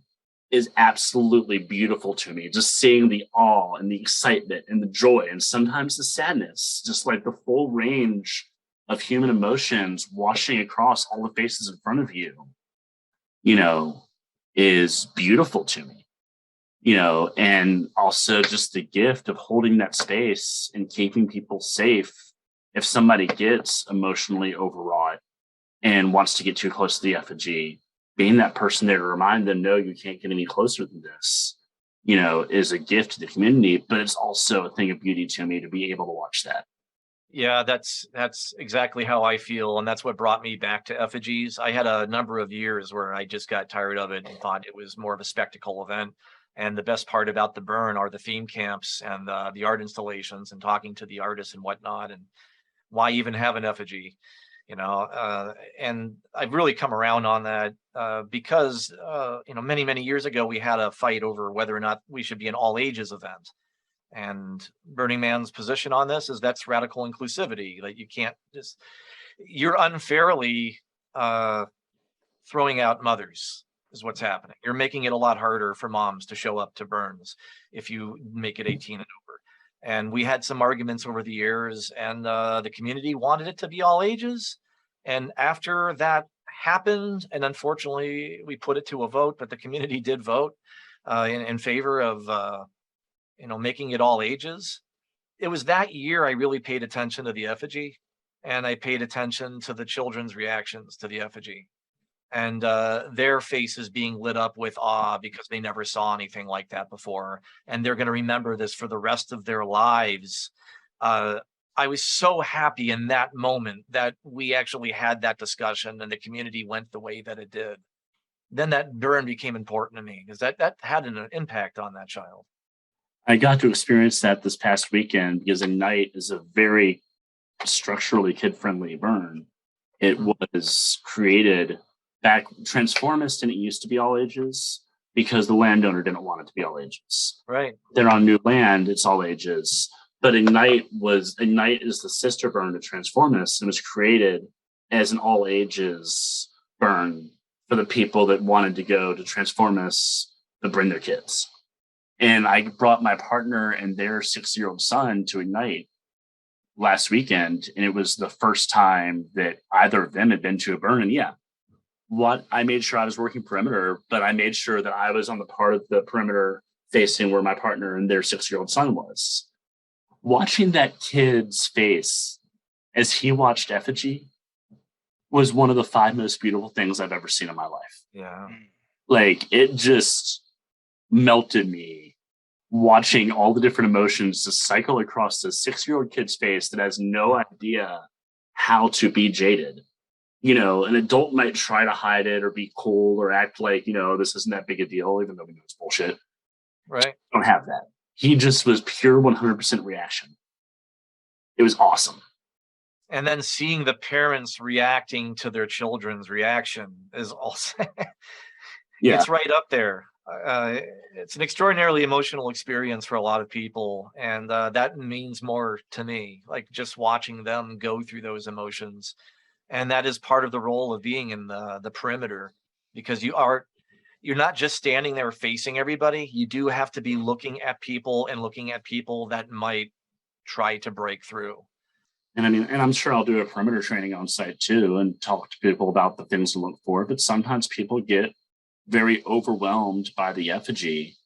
S3: is absolutely beautiful to me. Just seeing the awe and the excitement and the joy and sometimes the sadness, just like the full range of human emotions washing across all the faces in front of you, is beautiful to me, and also just the gift of holding that space and keeping people safe. If somebody gets emotionally overwrought and wants to get too close to the effigy, being that person there to remind them, no, you can't get any closer than this, is a gift to the community, but it's also a thing of beauty to me to be able to watch that.
S2: Yeah, that's exactly how I feel. And that's what brought me back to effigies. I had a number of years where I just got tired of it and thought it was more of a spectacle event. And the best part about the burn are the theme camps and the art installations and talking to the artists and whatnot. And why even have an effigy, and I've really come around on that because, many, many years ago, we had a fight over whether or not we should be an all ages event. And Burning Man's position on this is that's radical inclusivity. Like you're unfairly throwing out mothers is what's happening. You're making it a lot harder for moms to show up to burns if you make it 18 and over. And we had some arguments over the years, and the community wanted it to be all ages. And after that happened, and unfortunately we put it to a vote, but the community did vote in favor of making it all ages. It was that year I really paid attention to the effigy, and I paid attention to the children's reactions to the effigy, and their faces being lit up with awe because they never saw anything like that before, and they're going to remember this for the rest of their lives. I was so happy in that moment that we actually had that discussion and the community went the way that it did. Then that burn became important to me because that had an impact on that child.
S3: I got to experience that this past weekend because Ignite is a very structurally kid-friendly burn. It was created back Transformist, and it used to be all ages because the landowner didn't want it to be all ages.
S2: Right.
S3: They're on new land, it's all ages. But Ignite is the sister burn to Transformist and was created as an all ages burn for the people that wanted to go to Transformist to bring their kids. And I brought my partner and their 6-year-old son to Ignite last weekend. And it was the first time that either of them had been to a burn. And I made sure I was working perimeter, but I made sure that I was on the part of the perimeter facing where my partner and their 6-year-old son was. Watching that kid's face as he watched effigy was one of the 5 most beautiful things I've ever seen in my life.
S2: Yeah.
S3: It just melted me watching all the different emotions just cycle across this 6-year-old kid's face that has no idea how to be jaded. An adult might try to hide it or be cool or act like, this isn't that big a deal, even though we know it's bullshit.
S2: Right.
S3: Don't have that. He just was pure 100% reaction. It was awesome.
S2: And then seeing the parents reacting to their children's reaction is also,
S3: Yeah.
S2: it's right up there. It's an extraordinarily emotional experience for a lot of people. And that means more to me, like just watching them go through those emotions. And that is part of the role of being in the perimeter, because you're not just standing there facing everybody. You do have to be looking at people and looking at people that might try to break through.
S3: And I mean, and I'm sure I'll do a perimeter training on site too and talk to people about the things to look for. But sometimes people get very overwhelmed by the effigy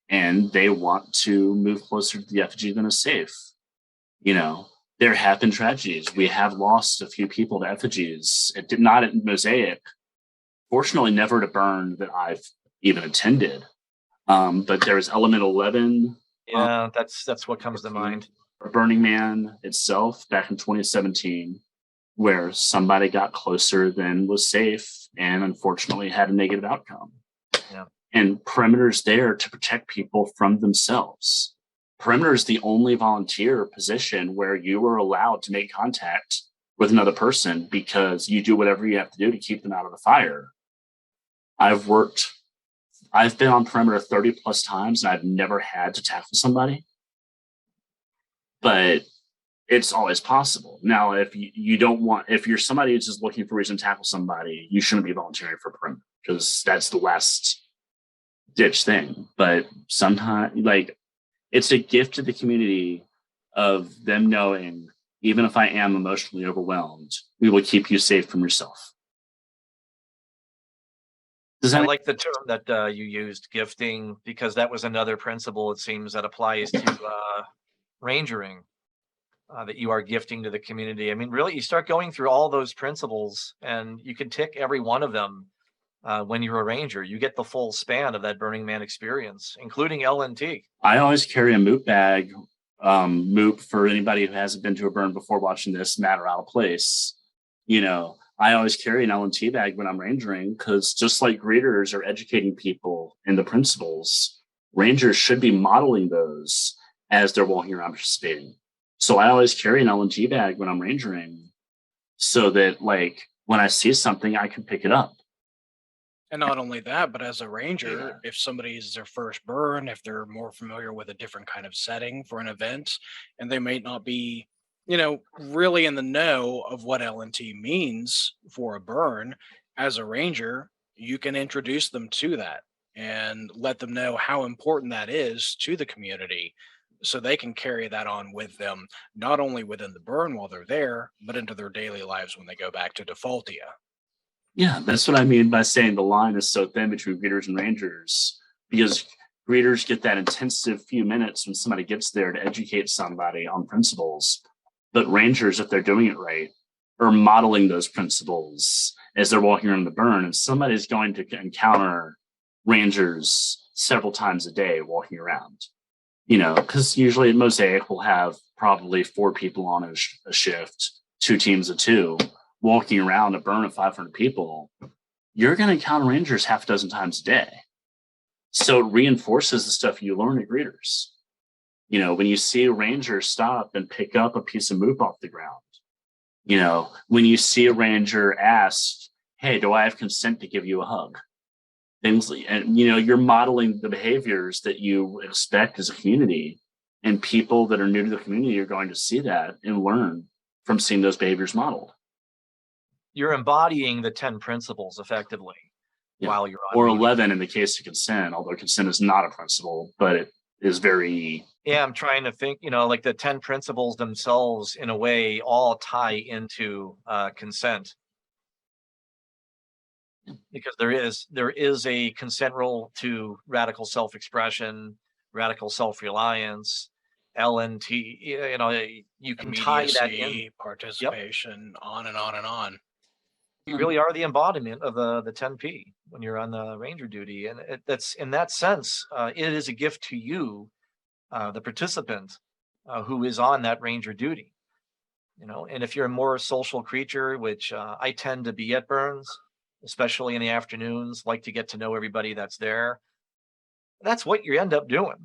S3: and they want to move closer to the effigy than is safe. You know, there have been tragedies. We have lost a few people to effigies. It did not at Mosaic. Fortunately, never to burn that I've even attended. But there was Element 11.
S2: Yeah, that's what comes to mind.
S3: Burning Man itself back in 2017, where somebody got closer than was safe and unfortunately had a negative outcome.
S2: Yeah.
S3: And perimeter's there to protect people from themselves. Perimeter is the only volunteer position where you are allowed to make contact with another person because you do whatever you have to do to keep them out of the fire. I've been on perimeter 30 plus times and I've never had to tackle somebody. But it's always possible. Now, if if you're somebody who's just looking for a reason to tackle somebody, you shouldn't be volunteering for perimeter because that's the last ditch thing. But sometimes, like, it's a gift to the community of them knowing, even if I am emotionally overwhelmed, we will keep you safe from yourself.
S2: I like the term that you used, gifting, because that was another principle, it seems, that applies to rangering, that you are gifting to the community. I mean, really, you start going through all those principles and you can tick every one of them when you're a ranger. You get the full span of that Burning Man experience, including LNT.
S3: I always carry a moop bag. Moop, for anybody who hasn't been to a burn before watching this, mad or out of place. You know, I always carry an LNT bag when I'm rangering because just like greeters are educating people in the principles, rangers should be modeling those as they're walking around participating. So I always carry an LNG bag when I'm rangering so that, like, when I see something, I can pick it up.
S1: And not only that, but as a ranger, if somebody's their first burn, if they're more familiar with a different kind of setting for an event, and they may not be, really in the know of what LNT means for a burn, as a ranger, you can introduce them to that and let them know how important that is to the community so they can carry that on with them, not only within the burn while they're there, but into their daily lives when they go back to Defaultia.
S3: Yeah, that's what I mean by saying the line is so thin between greeters and rangers, because greeters get that intensive few minutes when somebody gets there to educate somebody on principles. But rangers, if they're doing it right, are modeling those principles as they're walking around the burn. And somebody's going to encounter rangers several times a day walking around, because usually at Mosaic, we'll have probably 4 people on a shift, 2 teams of 2. Walking around a burn of 500 people, you're going to encounter rangers half a dozen times a day. So it reinforces the stuff you learn at greeters. When you see a ranger stop and pick up a piece of moop off the ground, when you see a ranger ask, hey, do I have consent to give you a hug? Things, and you're modeling the behaviors that you expect as a community, and people that are new to the community are going to see that and learn from seeing those behaviors modeled.
S2: You're embodying the 10 principles effectively while you're on.
S3: Or 11 in the case of consent, although consent is not a principle, but it is very.
S2: Yeah, I'm trying to think, like the 10 principles themselves, in a way, all tie into consent. Because there is a consent rule to radical self-expression, radical self-reliance, LNT, you can tie that in.
S1: Participation, on and on and on.
S2: You really are the embodiment of the 10P when you're on the ranger duty. And that's, in that sense, it is a gift to you, the participant who is on that ranger duty. And if you're a more social creature, which I tend to be at burns, especially in the afternoons, like to get to know everybody that's there. that's what you end up doing.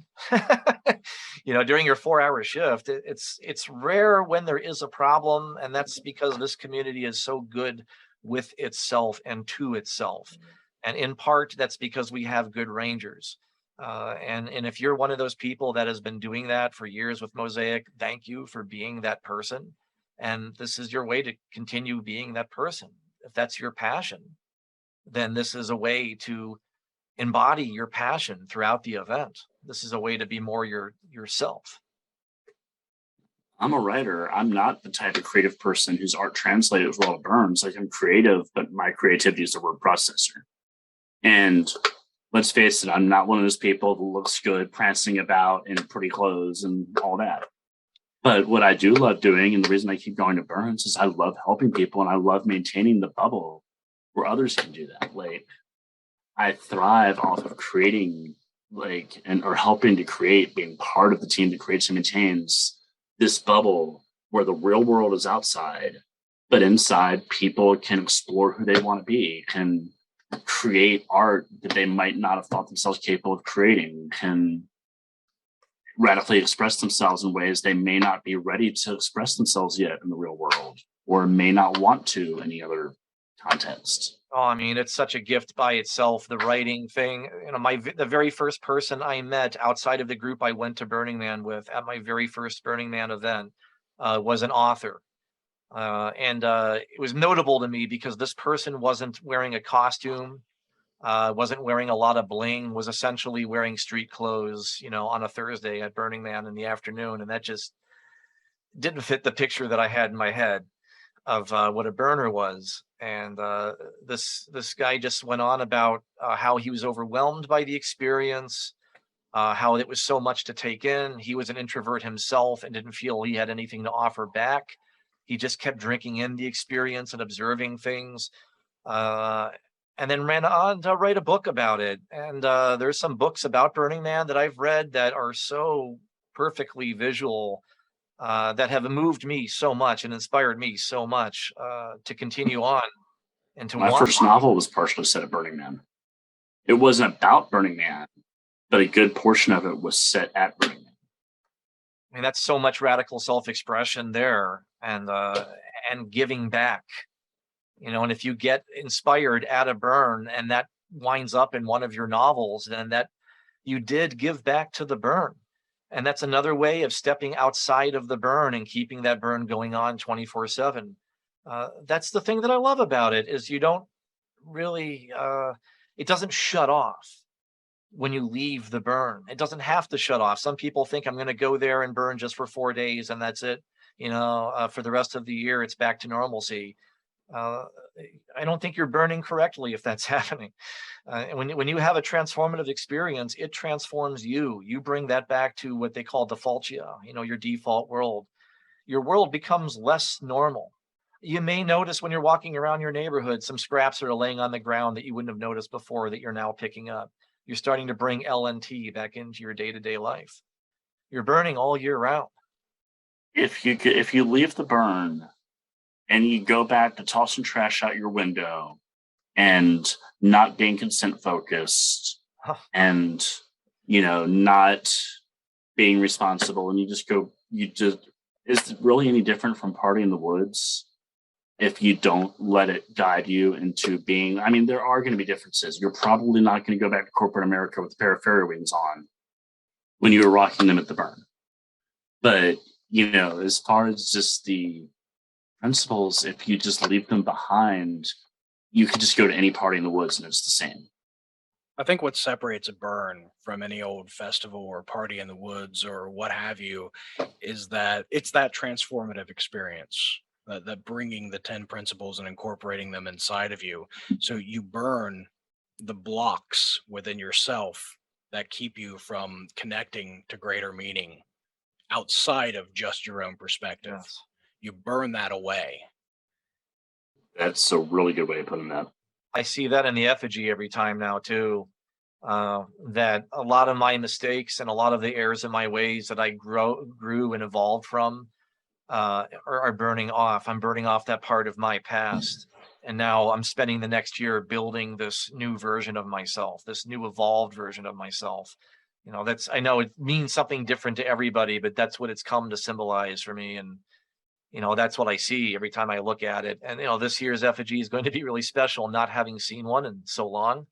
S2: During your 4-hour shift, it's rare when there is a problem, and that's because this community is so good with itself and to itself. And in part, that's because we have good rangers. And if you're one of those people that has been doing that for years with Mosaic, thank you for being that person. And this is your way to continue being that person. If that's your passion, then this is a way to embody your passion throughout the event. This is a way to be more yourself.
S3: I'm a writer. I'm not the type of creative person whose art translates well to burns. Like, I'm creative, but my creativity is a word processor. And let's face it, I'm not one of those people who looks good prancing about in pretty clothes and all that. But what I do love doing, and the reason I keep going to burns, is I love helping people, and I love maintaining the bubble where others can do that. Like, I thrive off of creating, or helping to create, being part of the team that creates and maintains this bubble where the real world is outside, but inside people can explore who they want to be, can create art that they might not have thought themselves capable of creating, can radically express themselves in ways they may not be ready to express themselves yet in the real world, or may not want to in any other context.
S2: Oh, I mean, it's such a gift by itself, the writing thing. The very first person I met outside of the group I went to Burning Man with at my very first Burning Man event was an author. And it was notable to me because this person wasn't wearing a costume, wasn't wearing a lot of bling, was essentially wearing street clothes, on a Thursday at Burning Man in the afternoon. And that just didn't fit the picture that I had in my head of what a burner was. And this guy just went on about how he was overwhelmed by the experience, how it was so much to take in. He was an introvert himself and didn't feel he had anything to offer back. He just kept drinking in the experience and observing things, and then ran on to write a book about it. And there's some books about Burning Man that I've read that are so perfectly visual, that have moved me so much and inspired me so much to continue on and to
S3: My first novel was partially set at Burning Man. It wasn't about Burning Man, but a good portion of it was set at Burning Man.
S2: I mean, that's so much radical self-expression there, and giving back, and if you get inspired at a burn and that winds up in one of your novels, then that you did give back to the burn. And that's another way of stepping outside of the burn and keeping that burn going on 24/7. That's the thing that I love about it, is you don't really, it doesn't shut off when you leave the burn. It doesn't have to shut off. Some people think I'm going to go there and burn just for 4 days and that's it. For the rest of the year, it's back to normalcy. I don't think you're burning correctly if that's happening. When you have a transformative experience, it transforms you. You bring that back to what they call defaultia, your default world. Your world becomes less normal. You may notice when you're walking around your neighborhood, some scraps that are laying on the ground that you wouldn't have noticed before that you're now picking up. You're starting to bring LNT back into your day-to-day life. You're burning all year round.
S3: If you leave the burn and you go back to tossing trash out your window and not being consent focused and, not being responsible, and is it really any different from party in the woods if you don't let it guide you into being? I mean, there are going to be differences. You're probably not going to go back to corporate America with a pair of fairy wings on when you were rocking them at the burn. But, as far as just the principles, if you just leave them behind, you could just go to any party in the woods and it's the same.
S1: I think what separates a burn from any old festival or party in the woods or what have you is that it's that transformative experience, that bringing the 10 principles and incorporating them inside of you. So you burn the blocks within yourself that keep you from connecting to greater meaning outside of just your own perspective.
S2: Yes.
S1: You burn that away.
S3: That's a really good way of putting that.
S2: I see that in the effigy every time now too, that a lot of my mistakes and a lot of the errors in my ways that I grew and evolved from are burning off. I'm burning off that part of my past. And now I'm spending the next year building this new version of myself, this new evolved version of myself. I know it means something different to everybody, but that's what it's come to symbolize for me. And, that's what I see every time I look at it. And, this year's effigy is going to be really special, not having seen one in so long.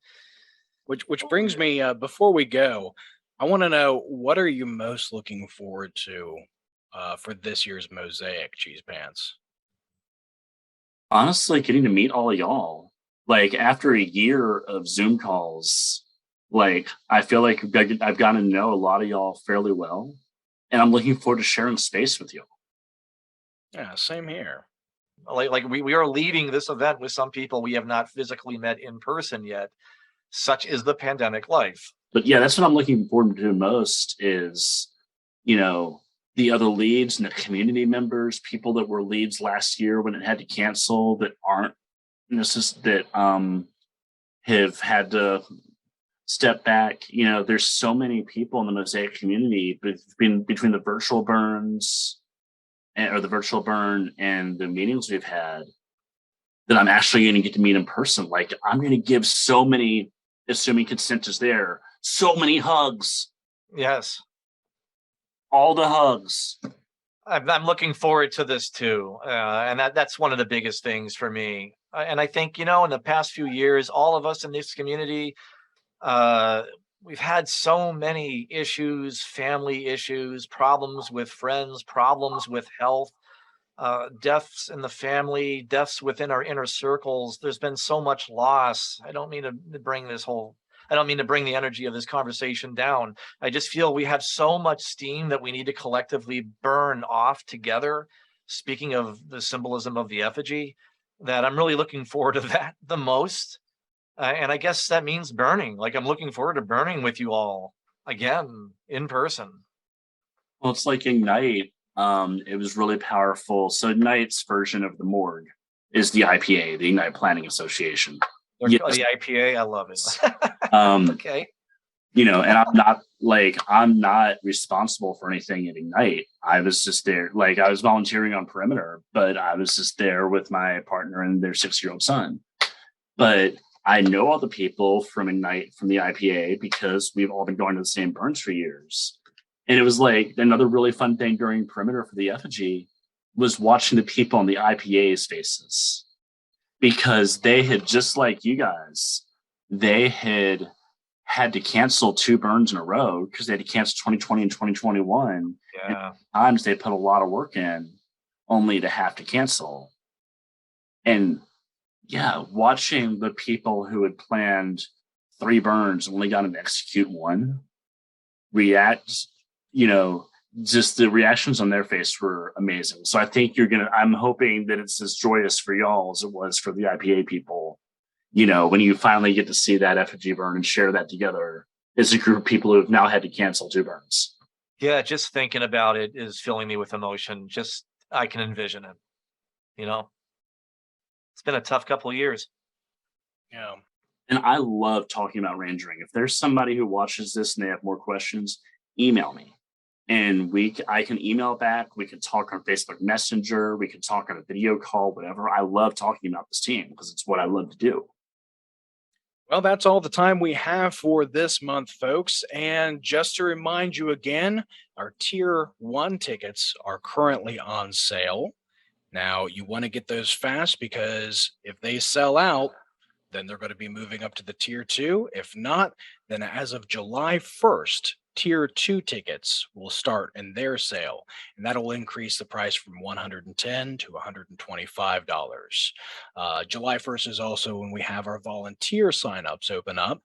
S1: Which brings me, before we go, I want to know, what are you most looking forward to for this year's Mosaic Cheesepants?
S3: Honestly, getting to meet all of y'all. Like after a year of Zoom calls, like I feel like I've gotten to know a lot of y'all fairly well, and I'm looking forward to sharing space with you.
S1: Yeah, same here.
S2: Like we are leading this event with some people we have not physically met in person yet. Such is the pandemic life.
S3: But yeah, that's what I'm looking forward to most is, the other leads and the community members, people that were leads last year when it had to cancel that aren't that have had to step back. There's so many people in the Mosaic community between the virtual burns or the virtual burn and the meetings we've had that I'm actually going to get to meet in person. Like I'm going to give so many, assuming consent is there, so many hugs.
S2: Yes.
S3: All the hugs.
S2: I'm looking forward to this too. And that's one of the biggest things for me. And I think, in the past few years, all of us in this community, we've had so many issues, family issues, problems with friends, problems with health, deaths in the family, deaths within our inner circles. There's been so much loss. I don't mean to bring the energy of this conversation down. I just feel we have so much steam that we need to collectively burn off together. Speaking of the symbolism of the effigy, that I'm really looking forward to that the most. And I guess that means burning. Like I'm looking forward to burning with you all again in person.
S3: Well, it's like Ignite. It was really powerful. So Ignite's version of the morgue is the IPA, the Ignite Planning Association.
S2: Yes. The IPA, I love it. Okay.
S3: And I'm not responsible for anything at Ignite. I was just there, like I was volunteering on perimeter, but I was just there with my partner and their 6-year-old son. But I know all the people from Ignite, from the IPA, because we've all been going to the same burns for years. And it was like another really fun thing during perimeter for the effigy was watching the people on the IPA's faces, because they had, just like you guys, they had to cancel 2 burns in a row because they had to cancel 2020 and 2021.
S2: Yeah.
S3: And times they put a lot of work in only to have to cancel. And yeah, watching the people who had planned 3 burns and only got to execute 1 react, just the reactions on their face were amazing. So I think I'm hoping that it's as joyous for y'all as it was for the IPA people, when you finally get to see that effigy burn and share that together as a group of people who have now had to cancel 2 burns.
S2: Yeah, just thinking about it is filling me with emotion. I can envision it. It's been a tough couple of years.
S1: Yeah.
S3: And I love talking about rangering. If there's somebody who watches this and they have more questions, email me. And I can email back. We can talk on Facebook Messenger. We can talk on a video call, whatever. I love talking about this team because it's what I love to do.
S1: Well, that's all the time we have for this month, folks. And just to remind you again, our Tier 1 tickets are currently on sale. Now, you want to get those fast because if they sell out, then they're going to be moving up to the Tier 2. If not, then as of July 1st, Tier 2 tickets will start in their sale, and that'll increase the price from $110 to $125. July 1st is also when we have our volunteer signups open up.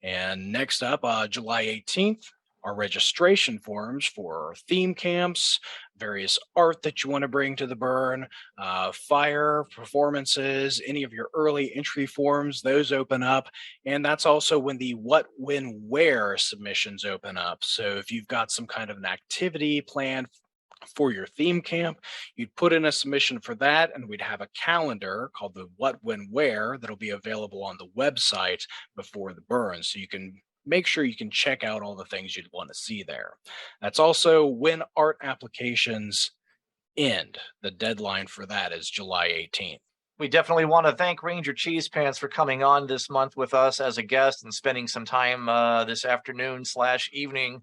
S1: And next up, July 18th, our registration forms for theme camps, various art that you want to bring to the burn, fire performances, any of your early entry forms, those open up. And that's also when the what, when, where submissions open up. So if you've got some kind of an activity planned for your theme camp, you'd put in a submission for that, and we'd have a calendar called the what, when, where that'll be available on the website before the burn. So you can make sure you can check out all the things you'd want to see there. That's also when art applications end. The deadline for that is July 18th.
S2: We definitely want to thank Ranger Cheesepants for coming on this month with us as a guest and spending some time this afternoon/evening.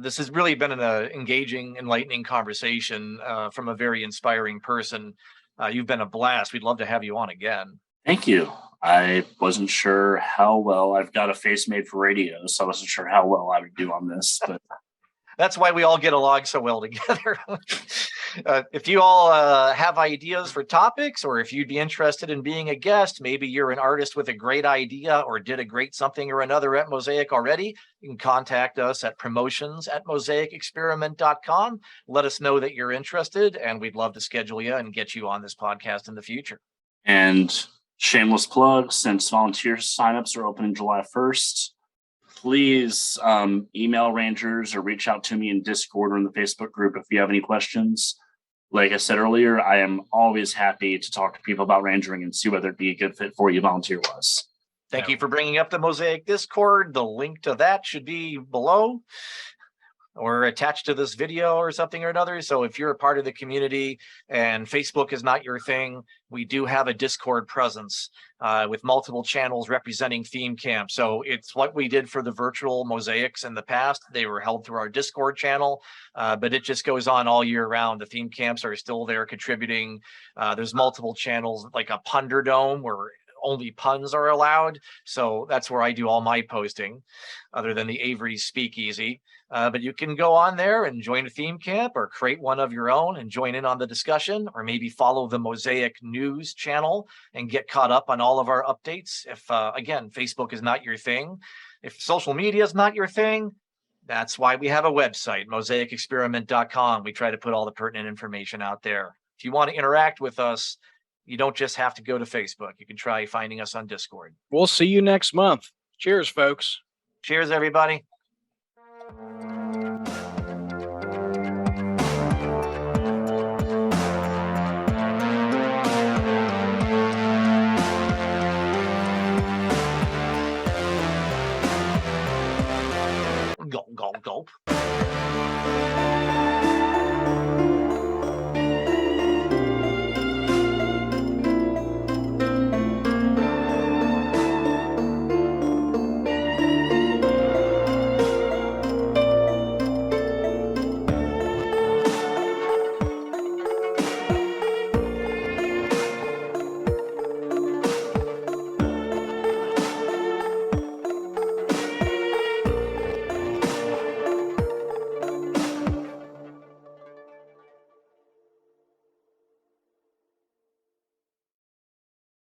S2: This has really been an engaging, enlightening conversation from a very inspiring person. You've been a blast. We'd love to have you on again.
S3: Thank you. I wasn't sure how well. I've got a face made for radio, so I wasn't sure how well I would do on this, but
S2: that's why we all get along so well together. If you all have ideas for topics, or if you'd be interested in being a guest, maybe you're an artist with a great idea or did a great something or another at Mosaic already, you can contact us at promotions@mosaicexperiment.com. Let us know that you're interested, and we'd love to schedule you and get you on this podcast in the future.
S3: And shameless plug, since volunteer signups are open July 1st, please email Rangers or reach out to me in Discord or in the Facebook group if you have any questions. Like I said earlier, I am always happy to talk to people about rangering and see whether it be a good fit for you volunteer-wise.
S2: Thank you for bringing up the Mosaic Discord. The link to that should be below or attached to this video or something or another. So if you're a part of the community and Facebook is not your thing, we do have a Discord presence with multiple channels representing theme camp. So it's what we did for the virtual mosaics in the past. They were held through our Discord channel, but it just goes on all year round. The theme camps are still there contributing. There's multiple channels like a Punderdome where only puns are allowed. So that's where I do all my posting, other than the Avery's Speakeasy. But you can go on there and join a theme camp or create one of your own and join in on the discussion, or maybe follow the Mosaic News channel and get caught up on all of our updates. If, again, Facebook is not your thing, if social media is not your thing, that's why we have a website, mosaicexperiment.com. We try to put all the pertinent information out there. If you want to interact with us, you don't just have to go to Facebook. You can try finding us on Discord.
S1: We'll see you next month. Cheers, folks.
S2: Cheers, everybody.